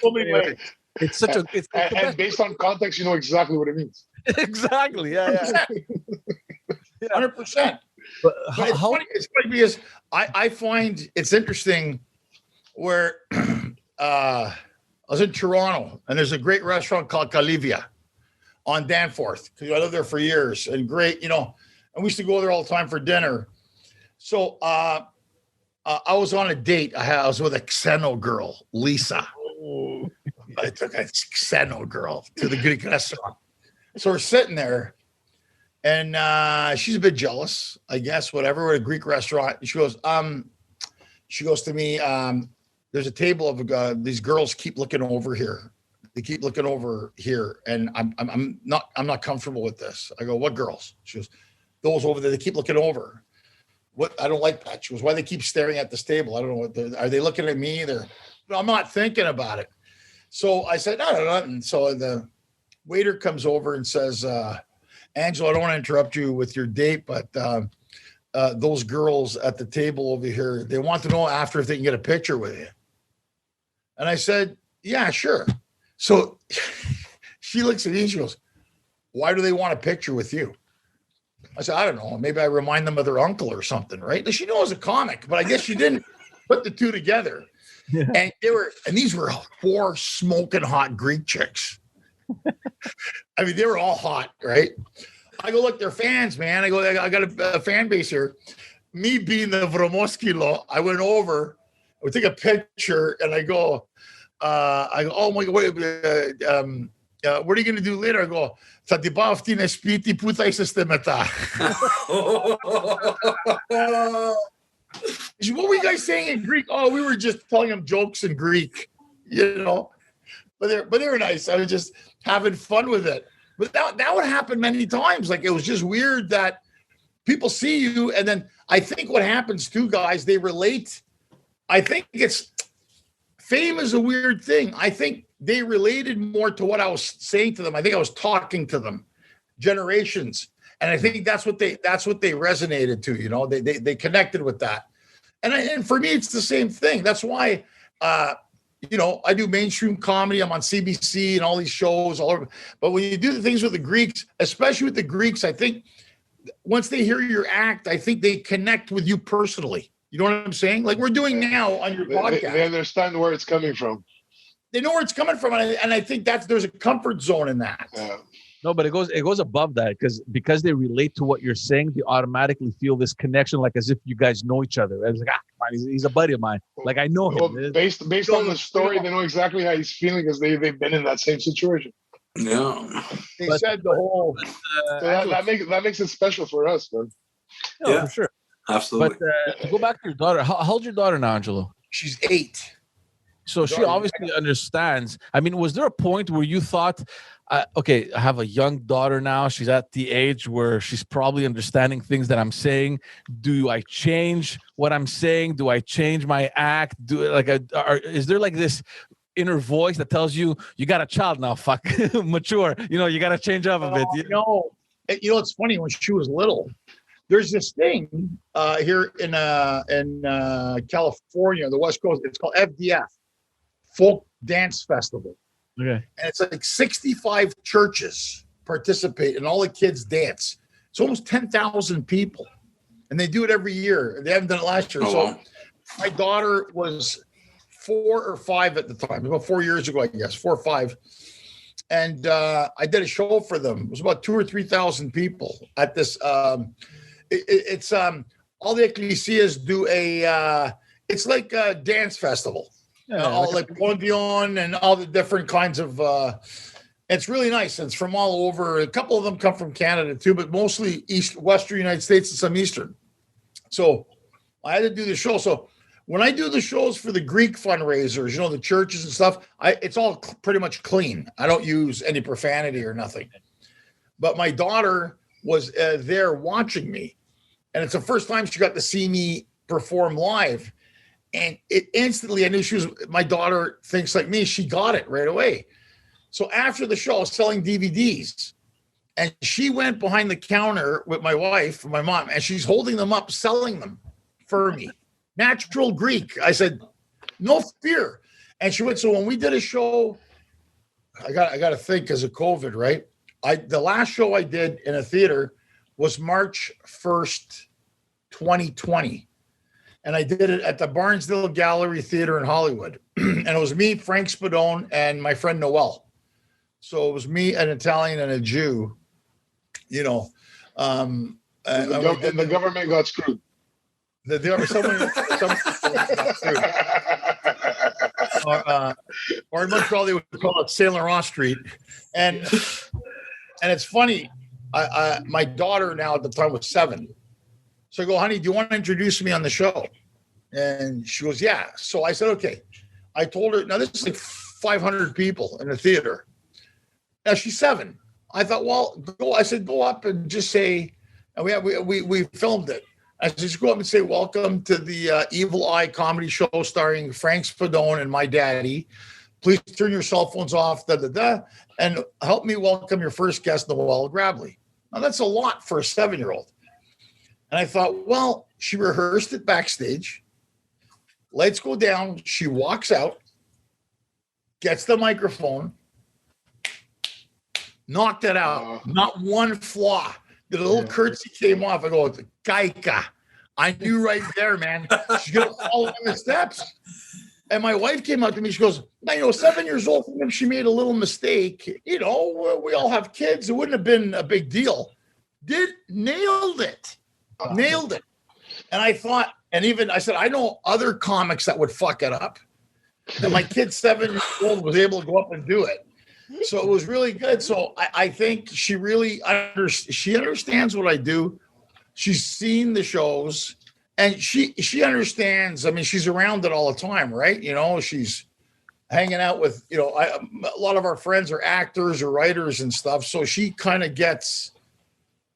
Speaker 1: many ways.
Speaker 3: It's such a.
Speaker 2: And based on context, you know exactly what it means.
Speaker 3: Exactly. Yeah.
Speaker 1: 100%. But it's funny because I find it's interesting where I was in Toronto and there's a great restaurant called Calivia on Danforth. I lived there for years and great, and we used to go there all the time for dinner. So I was on a date. I was with a Xeno girl, Lisa. I took a Xeno girl to the Greek restaurant. So we're sitting there, and she's a bit jealous, I guess, whatever. We're at a Greek restaurant. She goes to me, there's a table of these girls keep looking over here. They keep looking over here, and I'm not comfortable with this. I go, what girls? She goes, those over there. They keep looking over. What? I don't like that. She goes, why they keep staring at this table? I don't know what. Are they looking at me? I'm not thinking about it. So I said, no, no. And so the waiter comes over and says, Angelo, I don't want to interrupt you with your date, but those girls at the table over here, they want to know after if they can get a picture with you. And I said, yeah, sure. So she looks at me and she goes, why do they want a picture with you? I said, I don't know. Maybe I remind them of their uncle or something, right? She knows a comic, but I guess she didn't put the two together. Yeah. And these were 4 smoking hot Greek chicks. I mean, they were all hot, right? I go, look, they're fans, man. I go, I got a fan base here. Me being the Vromoskilo, I went over, I would take a picture, and I go, oh my God, what are you going to do later? I go, what were you guys saying in Greek? Oh, we were just telling them jokes in Greek, But they were nice. I was just having fun with it. But that would happen many times. Like, it was just weird that people see you, and then I think what happens too, guys, they relate. I think fame is a weird thing. I think they related more to what I was saying to them. I think I was talking to them, generations. And I think that's what they resonated to, you know, they connected with that. And for me, it's the same thing. That's why, you know, I do mainstream comedy. I'm on CBC and all these shows all over. But when you do the things with the Greeks, especially with the Greeks, I think once they hear your act, I think they connect with you personally. You know what I'm saying? Like we're doing now on your podcast.
Speaker 2: They understand where it's coming from.
Speaker 1: They know where it's coming from. And I think there's a comfort zone in that.
Speaker 2: Yeah.
Speaker 3: No, but it goes above that because they relate to what you're saying. They automatically feel this connection, like as if you guys know each other. It's like, he's a buddy of mine. Like I know him.
Speaker 2: Well, based on the story, they know exactly how he's feeling because they've been in that same situation.
Speaker 4: Yeah,
Speaker 1: they said the whole.
Speaker 2: So that makes it special for us, man.
Speaker 3: Yeah, for sure,
Speaker 4: absolutely.
Speaker 3: But to go back to your daughter, how old's your daughter now, Angelo?
Speaker 1: She's 8.
Speaker 3: So she obviously understands. I mean, was there a point where you thought, okay, I have a young daughter now. She's at the age where she's probably understanding things that I'm saying. Do I change what I'm saying? Do I change my act? Is there like this inner voice that tells you got a child now? Fuck, mature. You know, you got to change up a bit.
Speaker 1: You know, it's funny when she was little. There's this thing here in California, the West Coast. It's called FDF, Folk Dance Festival.
Speaker 3: Okay.
Speaker 1: And it's like 65 churches participate and all the kids dance. It's almost 10,000 people. And they do it every year. They haven't done it last year. So my daughter was 4 or 5 at the time, about 4 years ago, I guess, 4 or 5. And I did a show for them. It was about 2,000 or 3,000 people at this. It's all the ecclesias do it's like a dance festival. Yeah, all like Pondion and all the different kinds of it's really nice. It's from all over. A couple of them come from Canada too, but mostly western United States and some eastern. So I had to do the show. So when I do the shows for the Greek fundraisers, you know, the churches and stuff, it's all pretty much clean. I don't use any profanity or nothing. But my daughter was there watching me, and it's the first time she got to see me perform live. And it instantly, I knew my daughter thinks like me. She got it right away. So after the show, I was selling DVDs. And she went behind the counter with my wife, my mom, and she's holding them up, selling them for me. Natural Greek. I said, no fear. And she went, so when we did a show, I got to think because of COVID, right? The last show I did in a theater was March 1st, 2020. And I did it at the Barnesdale Gallery Theater in Hollywood. And it was me, Frank Spadone, and my friend Noel. So it was me, an Italian, and a Jew, you know. And
Speaker 2: the government got screwed.
Speaker 1: Someone got screwed. Or in Montreal, they would call it Saint Laurent Street. And it's funny. My daughter now at the time was 7. So I go, honey, do you want to introduce me on the show? And she goes, yeah. So I said, okay. I told her, now this is like 500 people in the theater. Now she's 7. I thought, well, go up and just say, and we filmed it. I said, just go up and say, welcome to the Evil Eye comedy show starring Frank Spadone and my daddy. Please turn your cell phones off, and help me welcome your first guest, Noel Grabley. Now that's a lot for a 7-year-old. And I thought, well, she rehearsed it backstage. Lights go down. She walks out, gets the microphone, knocked it out. Not one flaw. The little curtsy came off. I go, Kaika. I knew right there, man. She's going to follow in the steps. And my wife came up to me. She goes, 7 years old, if she made a little mistake, we all have kids. It wouldn't have been a big deal. Nailed it. Nailed it. And I thought, and even I said, I know other comics that would fuck it up. And my kid, 7 years old, was able to go up and do it. So it was really good. So I think she really understands what I do. She's seen the shows and she understands. I mean, she's around it all the time, right? She's hanging out with, a lot of our friends are actors or writers and stuff. So she kind of gets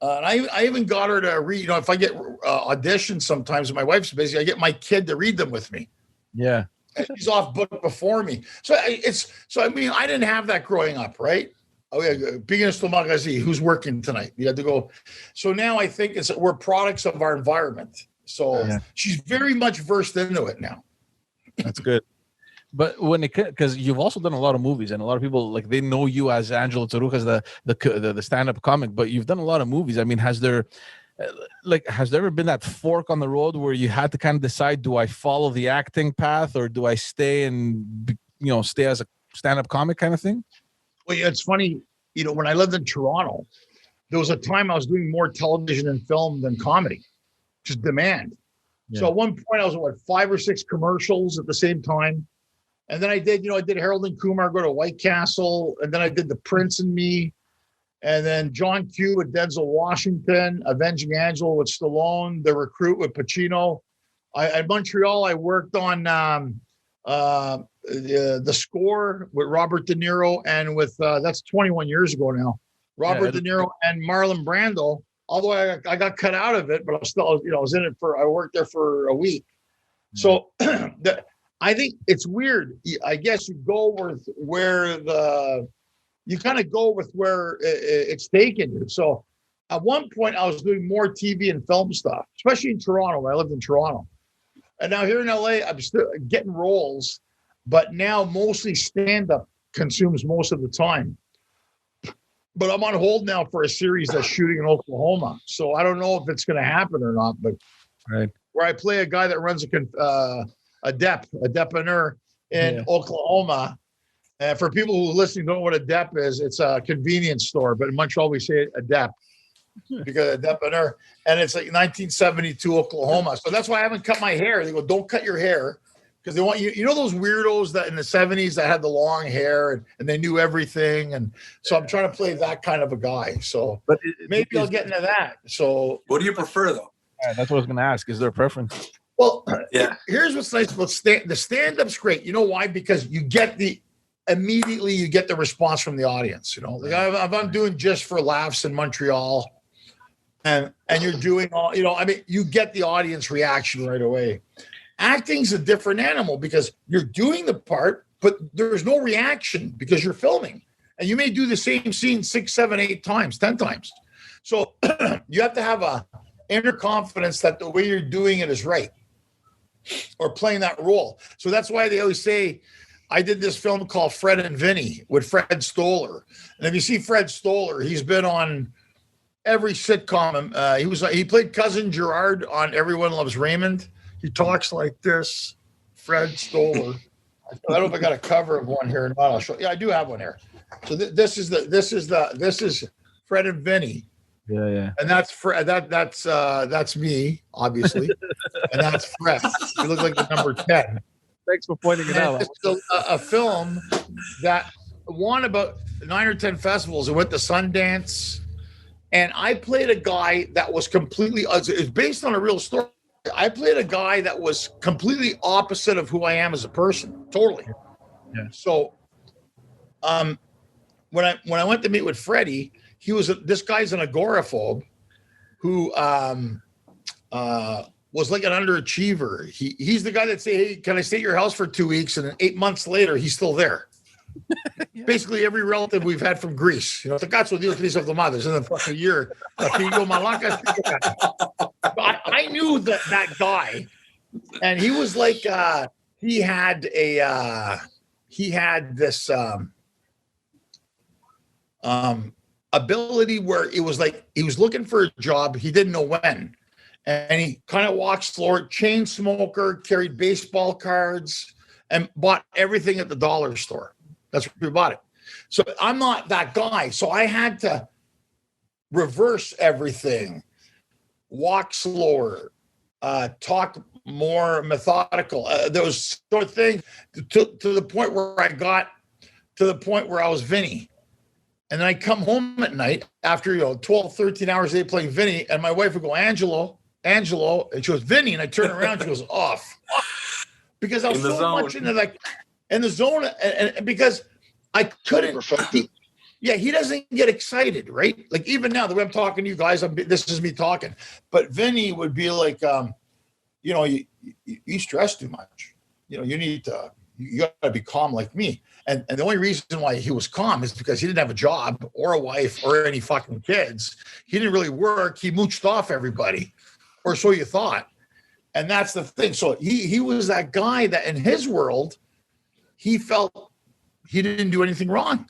Speaker 1: And I even got her to read, if I get auditions sometimes and my wife's busy, I get my kid to read them with me.
Speaker 3: Yeah.
Speaker 1: And she's off book before me. So I didn't have that growing up, right? Oh yeah, Biggest Magazi, who's working tonight? You had to go. So now I think we're products of our environment. So she's very much versed into it now.
Speaker 3: That's good. But because you've also done a lot of movies, and a lot of people they know you as Angelo Tsarouchas, the stand-up comic. But you've done a lot of movies. I mean, has there ever been that fork on the road where you had to kind of decide, do I follow the acting path or do I stay as a stand-up comic kind of thing?
Speaker 1: Well, yeah, it's funny. When I lived in Toronto, there was a time I was doing more television and film than comedy, just demand. Yeah. So at one point I was at 5 or 6 commercials at the same time. And then I did Harold and Kumar Go to White Castle. And then I did The Prince and Me. And then John Q with Denzel Washington, Avenging Angelo with Stallone, The Recruit with Pacino. At Montreal, I worked on The Score with Robert De Niro and with, that's 21 years ago now, Robert De Niro and Marlon Brando. Although I got cut out of it, but I was in it I worked there for a week. So I think it's weird. I guess you go with where it's taken you. So at one point I was doing more TV and film stuff, especially in Toronto, when I lived in Toronto. And now here in LA, I'm still getting roles, but now mostly stand-up consumes most of the time. But I'm on hold now for a series that's shooting in Oklahoma. So I don't know if it's going to happen or not, but where I play a guy that runs a depanneur in Oklahoma. And for people who are listening don't know what a dep is, it's a convenience store. But in Montreal, we say a dep because a depanneur. And it's like 1972 Oklahoma. So that's why I haven't cut my hair. They go, don't cut your hair. Because they want you know those weirdos that in the 70s that had the long hair and they knew everything. And so I'm trying to play that kind of a guy. So but maybe I'll get into that. So
Speaker 4: what do you prefer though?
Speaker 3: That's what I was going to ask. Is there a preference?
Speaker 1: Well, here's what's nice about the stand-up's great. You know why? Because you get the response from the audience. If I'm doing Just for Laughs in Montreal and you're doing all, you get the audience reaction right away. Acting's a different animal because you're doing the part, but there's no reaction because you're filming. And you may do the same scene 6, 7, 8 times, 10 times. So you have to have a inner confidence that the way you're doing it is right or playing that role. So that's why they always say, I did this film called Fred and Vinny with Fred Stoller. And if you see Fred Stoller, he's been on every sitcom. He played Cousin Gerard on Everyone Loves Raymond. He talks like this, Fred Stoller. I don't know if I got a cover of one here or not. I'll show. Yeah, I do have one here. So this is Fred and Vinny.
Speaker 3: Yeah.
Speaker 1: And that's Fred. That's me, obviously, and that's Fred. You look like the number 10.
Speaker 3: Thanks for pointing it out.
Speaker 1: It's a film that won about 9 or 10 festivals. It went to Sundance, and I played a guy that was completely. It's based on a real story. I played a guy that was completely opposite of who I am as a person, totally.
Speaker 3: Yeah.
Speaker 1: So, when I went to meet with Freddie, this guy's an agoraphobe who was like an underachiever. He's the guy that say, "Hey, can I stay at your house for 2 weeks?" And then 8 months later, he's still there. Yeah. Basically, every relative we've had from Greece, the cazzo Dio Cristo of the mothers in the fucking year. I knew that guy, and he was like, he had this ability where it was like he was looking for a job, he didn't know when, and he kind of walked slower, chain smoker, carried baseball cards, and bought everything at the dollar store. That's where we bought it. So I'm not that guy. So I had to reverse everything, walk slower, talk more methodical. Those sort of things to the point where I got to the point where I was Vinny. And then I come home at night after 12, 13 hours a day playing Vinny, and my wife would go, Angelo, and she goes, Vinny, and I turn around, she goes, off. Because I was so much into in the zone, and because I couldn't, Yeah, he doesn't get excited, right? Like even now, the way I'm talking to you guys, this is me talking. But Vinny would be like, you stress too much. You got to be calm like me. And the only reason why he was calm is because he didn't have a job or a wife or any fucking kids. He didn't really work. He mooched off everybody, or so you thought. And that's the thing. So he was that guy that in his world, he felt he didn't do anything wrong.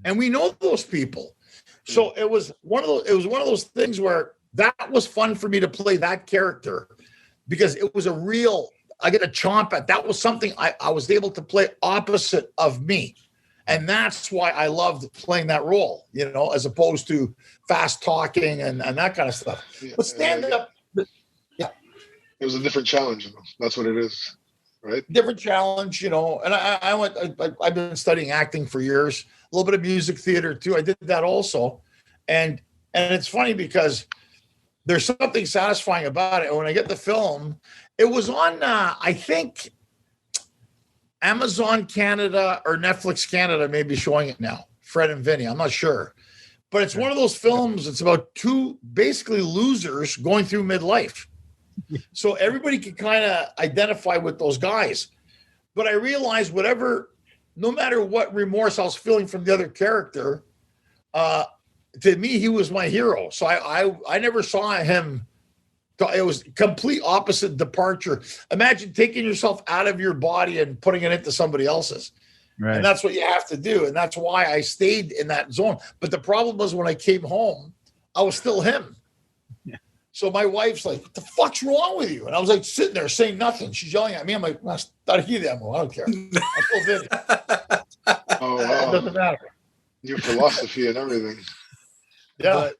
Speaker 1: And we know those people. So it was one of those things where that was fun for me to play that character, because it was I get a chomp at. That was something I was able to play opposite of me. And that's why I loved playing that role, as opposed to fast talking and that kind of stuff. Yeah, but stand up. Yeah.
Speaker 2: It was a different challenge. That's what it is. Right.
Speaker 1: Different challenge, and I've been studying acting for years, a little bit of music theater too. I did that also. And it's funny because there's something satisfying about it. And when I get the film, it was on, I think, Amazon Canada or Netflix Canada may be showing it now. Fred and Vinny, I'm not sure. But it's one of those films. It's about two basically losers going through midlife. So everybody can kind of identify with those guys. But I realized no matter what remorse I was feeling from the other character, to me, he was my hero. So I never saw him. It was complete opposite departure. Imagine taking yourself out of your body and putting it into somebody else's. Right. And that's what you have to do. And that's why I stayed in that zone. But the problem was when I came home, I was still him. Yeah. So my wife's like, what the fuck's wrong with you? And I was like sitting there saying nothing. She's yelling at me. I'm like, I don't care. I'm still Vinny.
Speaker 2: Oh, wow.
Speaker 1: It doesn't matter.
Speaker 2: Your philosophy and everything.
Speaker 1: Yeah.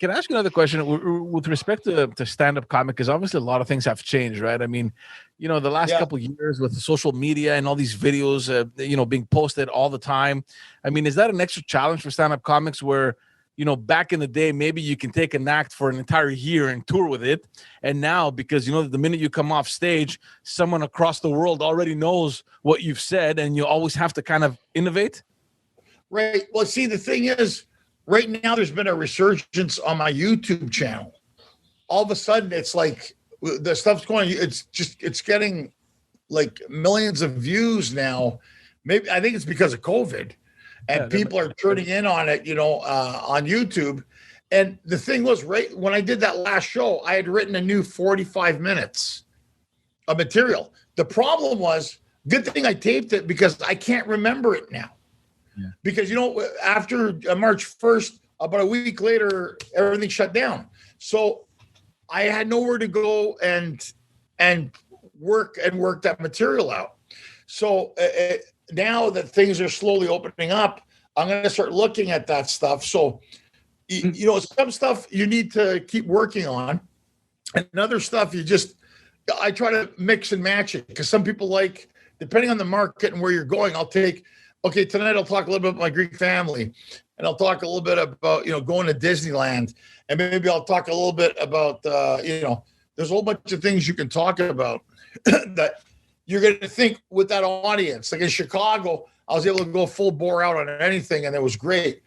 Speaker 3: Can I ask you another question with respect to stand-up comic? Because obviously a lot of things have changed, right? I mean, the last couple of years with social media and all these videos, being posted all the time. I mean, is that an extra challenge for stand-up comics where, back in the day, maybe you can take an act for an entire year and tour with it. And now, because, the minute you come off stage, someone across the world already knows what you've said and you always have to kind of innovate?
Speaker 1: Right. Well, see, the thing is, right now, there's been a resurgence on my YouTube channel. All of a sudden, it's like the stuff's going. It's getting like millions of views now. Maybe I think it's because of COVID, and people are turning in on it. On YouTube. And the thing was, right when I did that last show, I had written a new 45 minutes of material. The problem was, good thing I taped it because I can't remember it now. Yeah. Because, after March 1st, about a week later, everything shut down. So I had nowhere to go and work that material out. So now that things are slowly opening up, I'm going to start looking at that stuff. So, some stuff you need to keep working on, and other stuff I try to mix and match it, because some people like, depending on the market and where you're going, okay, tonight I'll talk a little bit about my Greek family, and I'll talk a little bit about, going to Disneyland, and maybe I'll talk a little bit about, there's a whole bunch of things you can talk about that you're going to think with that audience. Like in Chicago, I was able to go full bore out on anything, and it was great.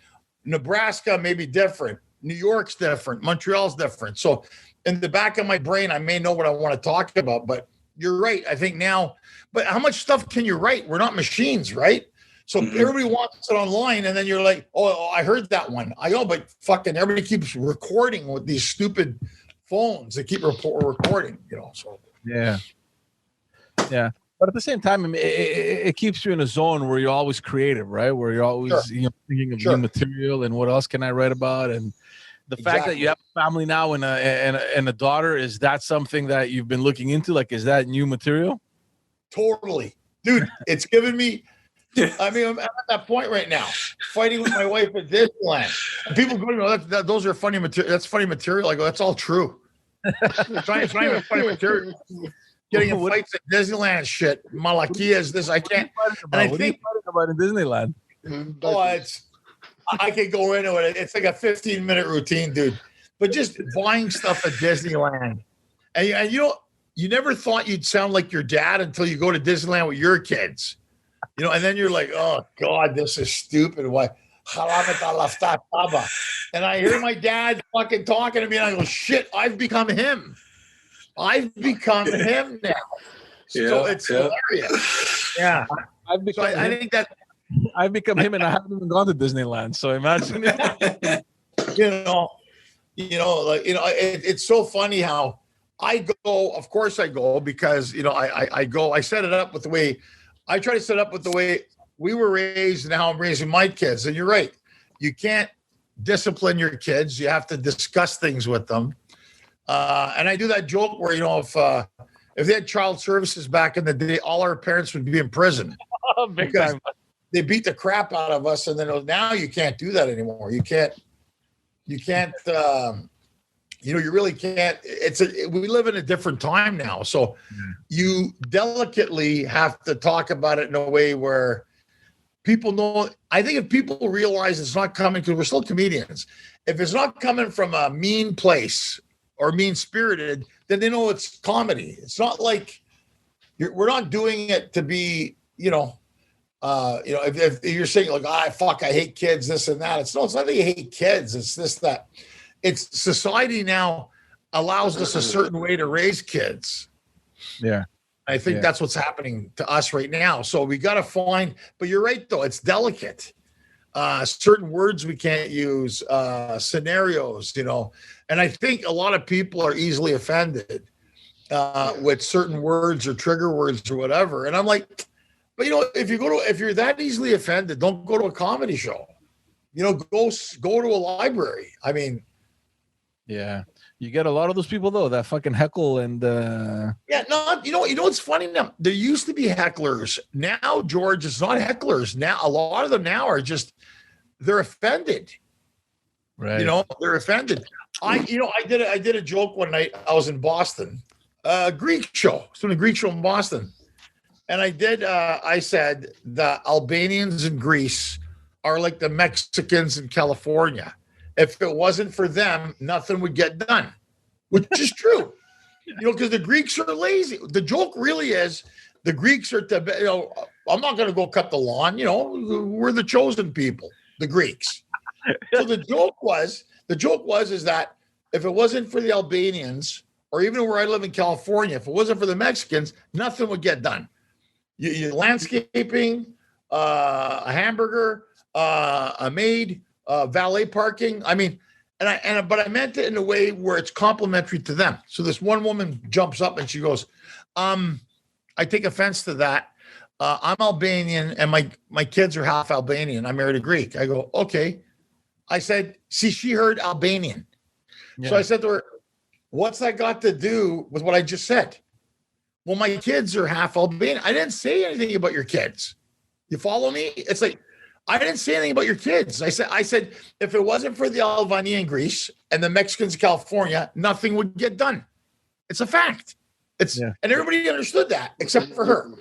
Speaker 1: Nebraska may be different. New York's different. Montreal's different. So in the back of my brain, I may know what I want to talk about, but you're right. I think now, but how much stuff can you write? We're not machines, right? So everybody wants it online, and then you're like, oh, I heard that one. But fucking everybody keeps recording with these stupid phones. They keep recording, So
Speaker 3: yeah. But at the same time, it keeps you in a zone where you're always creative, right? Where you're always thinking of new material and what else can I write about? And the fact that you have a family now and a daughter, is that something that you've been looking into? Like, is that new material?
Speaker 1: Totally, dude. It's given me. I mean, I'm at that point right now, fighting with my wife at Disneyland. And people go, those are funny material. That's funny material. I go, that's all true. It's not even funny material. Getting in fights at Disneyland and shit. Malachias, this, I can't.
Speaker 3: What are you fighting about in Disneyland?
Speaker 1: I could go into it. It's like a 15-minute routine, dude. But just buying stuff at Disneyland. And you never thought you'd sound like your dad until you go to Disneyland with your kids. And then you're like, oh God, this is stupid. Why? And I hear my dad fucking talking to me, and I go, shit, I've become him. I've become him now. So it's hilarious. Yeah.
Speaker 3: I've become
Speaker 1: I think that
Speaker 3: I've become him, and I haven't even gone to Disneyland. So imagine it.
Speaker 1: It's so funny how I go. Of course, I go because I go. I set it up with the way I try to set up with the way we were raised and how I'm raising my kids. And you're right. You can't discipline your kids. You have to discuss things with them. And I do that joke where, if they had child services back in the day, all our parents would be in prison because they beat the crap out of us. And then now you can't do that anymore. You can't, you really can't. We live in a different time now. So you delicately have to talk about it in a way where people know. I think if people realize it's not coming, because we're still comedians, if it's not coming from a mean place or mean-spirited, then they know it's comedy. It's not like we're not doing it to be, if you're saying like, I hate kids, this and that. It's not that you hate kids. It's this, that. It's society now allows us a certain way to raise kids.
Speaker 3: Yeah.
Speaker 1: I think that's what's happening to us right now. So we got to find, but you're right though, it's delicate. Certain words we can't use, scenarios, and I think a lot of people are easily offended with certain words or trigger words or whatever. And I'm like, but if you're that easily offended, don't go to a comedy show. Go to a library. I mean,
Speaker 3: yeah, you get a lot of those people though that fucking heckle and
Speaker 1: what's funny now? There used to be hecklers. Now, George, it's not hecklers. Now a lot of them now are just they're offended.
Speaker 3: Right.
Speaker 1: They're offended. I did a joke one night. I was in Boston, Greek show. It's a Greek show in Boston. And I said the Albanians in Greece are like the Mexicans in California. If it wasn't for them, nothing would get done, which is true. Because the Greeks are lazy. The joke really is the Greeks are, I'm not going to go cut the lawn. We're the chosen people, the Greeks. So the joke was that if it wasn't for the Albanians, or even where I live in California, if it wasn't for the Mexicans, nothing would get done. You landscaping, a hamburger, a maid, valet parking. I mean, but I meant it in a way where it's complimentary to them. So this one woman jumps up and she goes, I take offense to that. I'm Albanian and my kids are half Albanian. I married a Greek. I go, okay. I said, see, she heard Albanian. Yeah. So I said to her, what's that got to do with what I just said? Well, my kids are half Albanian. I didn't say anything about your kids. You follow me? It's like, I didn't say anything about your kids. I said, if it wasn't for the Albania in Greece and the Mexicans in California, nothing would get done. It's a fact. And everybody understood that except for her.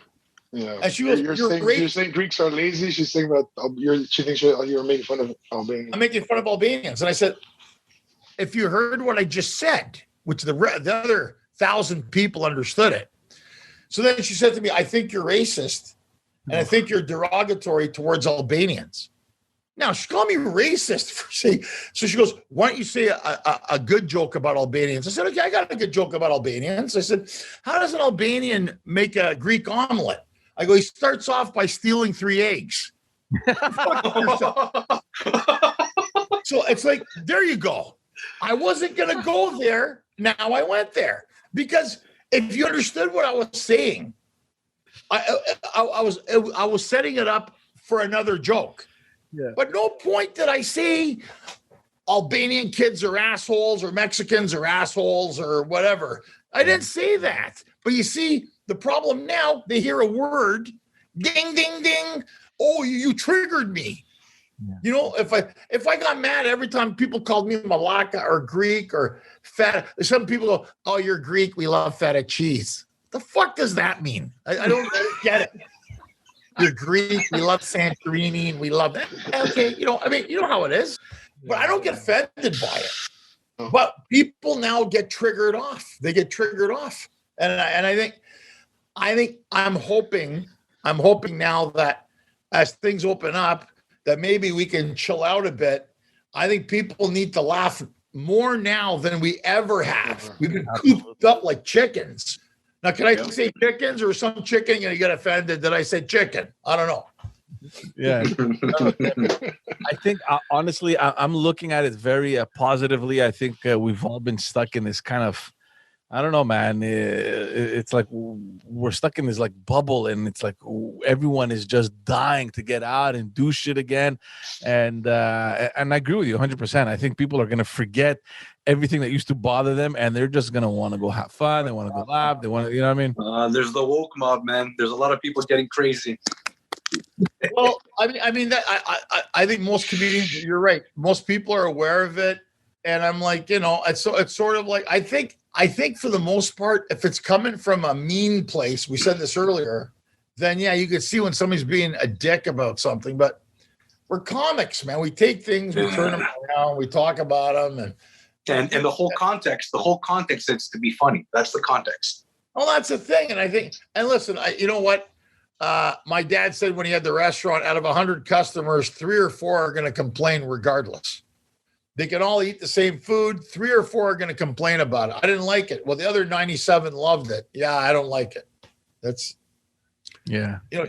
Speaker 2: Yeah.
Speaker 1: And she goes,
Speaker 2: you're saying Greeks are lazy. She's saying that she thinks you're making fun of Albanians.
Speaker 1: I'm making fun of Albanians. And I said, if you heard what I just said, which the other 1,000 people understood it. So then she said to me, I think you're racist. And I think you're derogatory towards Albanians. Now, she called me racist for saying, so she goes, why don't you say a good joke about Albanians? I said, okay, I got a good joke about Albanians. I said, how does an Albanian make a Greek omelet? I go, he starts off by stealing 3 eggs. So it's like, there you go. I wasn't going to go there. Now I went there. Because if you understood what I was saying, I was setting it up for another joke. Yeah. But no point did I say Albanian kids are assholes or Mexicans are assholes or whatever. I didn't say that. But you see, the problem now, they hear a word, ding, ding, ding. Oh, you triggered me. Yeah. If I got mad every time people called me Malaka or Greek or feta, some people go, oh, you're Greek, we love feta cheese. The fuck does that mean? I don't get it. You're Greek, we love Santorini, we love that. Okay, you know how it is. But I don't get offended by it. But people now get triggered off. They get triggered off. And I think I'm hoping now that as things open up, that maybe we can chill out a bit. I think people need to laugh more now than we ever have. We've been cooped up like chickens. Now, can I say chickens or some chicken going to get offended that I said chicken? I don't know.
Speaker 3: Yeah. I think, honestly, I'm looking at it very positively. I think we've all been stuck in this kind of, I don't know, man. It's like we're stuck in this like bubble, and it's like everyone is just dying to get out and do shit again. And I agree with you 100%. I think people are gonna forget everything that used to bother them, and they're just gonna want to go have fun. They want to go laugh. They want to, you know what I
Speaker 4: mean? There's the woke mob, man. There's a lot of people getting crazy.
Speaker 1: Well, I mean that I think most comedians, you're right. Most people are aware of it, and I'm like, it's sort of like I think for the most part, if it's coming from a mean place, we said this earlier, then yeah, you could see when somebody's being a dick about something. But we're comics, man. We take things, we turn them around, we talk about them,
Speaker 4: and the whole context is to be funny. That's the context.
Speaker 1: Well, that's the thing, and I think, and listen, you know what? My dad said when he had the restaurant, out of 100 customers, 3 or 4 are going to complain regardless. They can all eat the same food. 3 or 4 are going to complain about it. I didn't like it. Well, the other 97 loved it. Yeah, I don't like it. That's,
Speaker 3: yes.
Speaker 1: You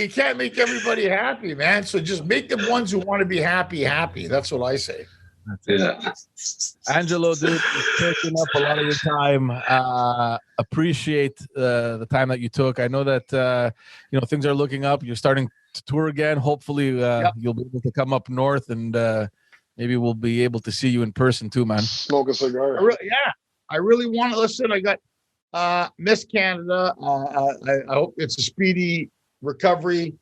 Speaker 1: can't make everybody happy, man. So just make the ones who want to be happy. That's what I say.
Speaker 3: Yeah. Angelo, dude, taking up a lot of your time. Appreciate the time that you took. I know that things are looking up. You're starting to tour again. Hopefully, you'll be able to come up north, and maybe we'll be able to see you in person too, man.
Speaker 2: Smoke a cigar.
Speaker 1: I really want to listen. I got Miss Canada. I hope it's a speedy recovery.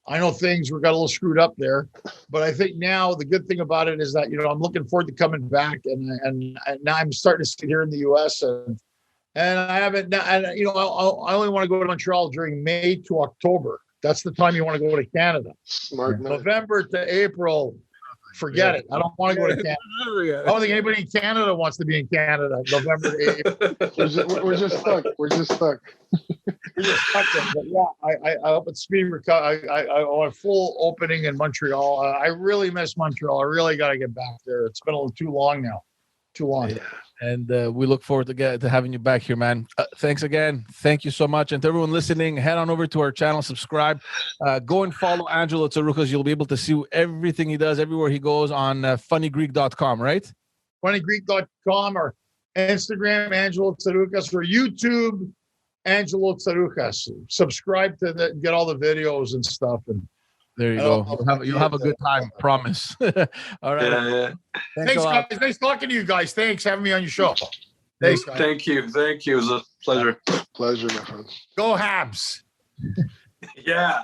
Speaker 1: I know things got a little screwed up there, but I think now the good thing about it is that, I'm looking forward to coming back, and now I'm starting to sit here in the US, and I haven't, and I only want to go to Montreal during May to October. That's the time you want to go to Canada.
Speaker 2: Smart.
Speaker 1: November to April, forget it. I don't want to go to Canada. I don't think anybody in Canada wants to be in Canada. November to April.
Speaker 2: We're just stuck. We're just stuck.
Speaker 1: But yeah, I hope it's speedy recovery. I want a full opening in Montreal. I really miss Montreal. I really got to get back there. It's been a little too long now. Too long.
Speaker 3: Yeah. And we look forward to having you back here, man. Thanks again. Thank you so much. And to everyone listening, head on over to our channel, subscribe, go and follow Angelo Tsarouchas. You'll be able to see everything he does everywhere he goes on funnygreek.com, right?
Speaker 1: Funnygreek.com or Instagram, Angelo Tsarouchas, or YouTube, Angelo Tsarouchas. Subscribe to get all the videos and stuff. And
Speaker 3: there you go. You'll have a good time, promise. All right.
Speaker 4: Yeah.
Speaker 1: Thanks guys. Nice talking to you guys. Thanks for having me on your show. Thanks, guys.
Speaker 4: Thank you. It was a pleasure.
Speaker 2: Pleasure, my friend.
Speaker 1: Go Habs.
Speaker 4: Yeah.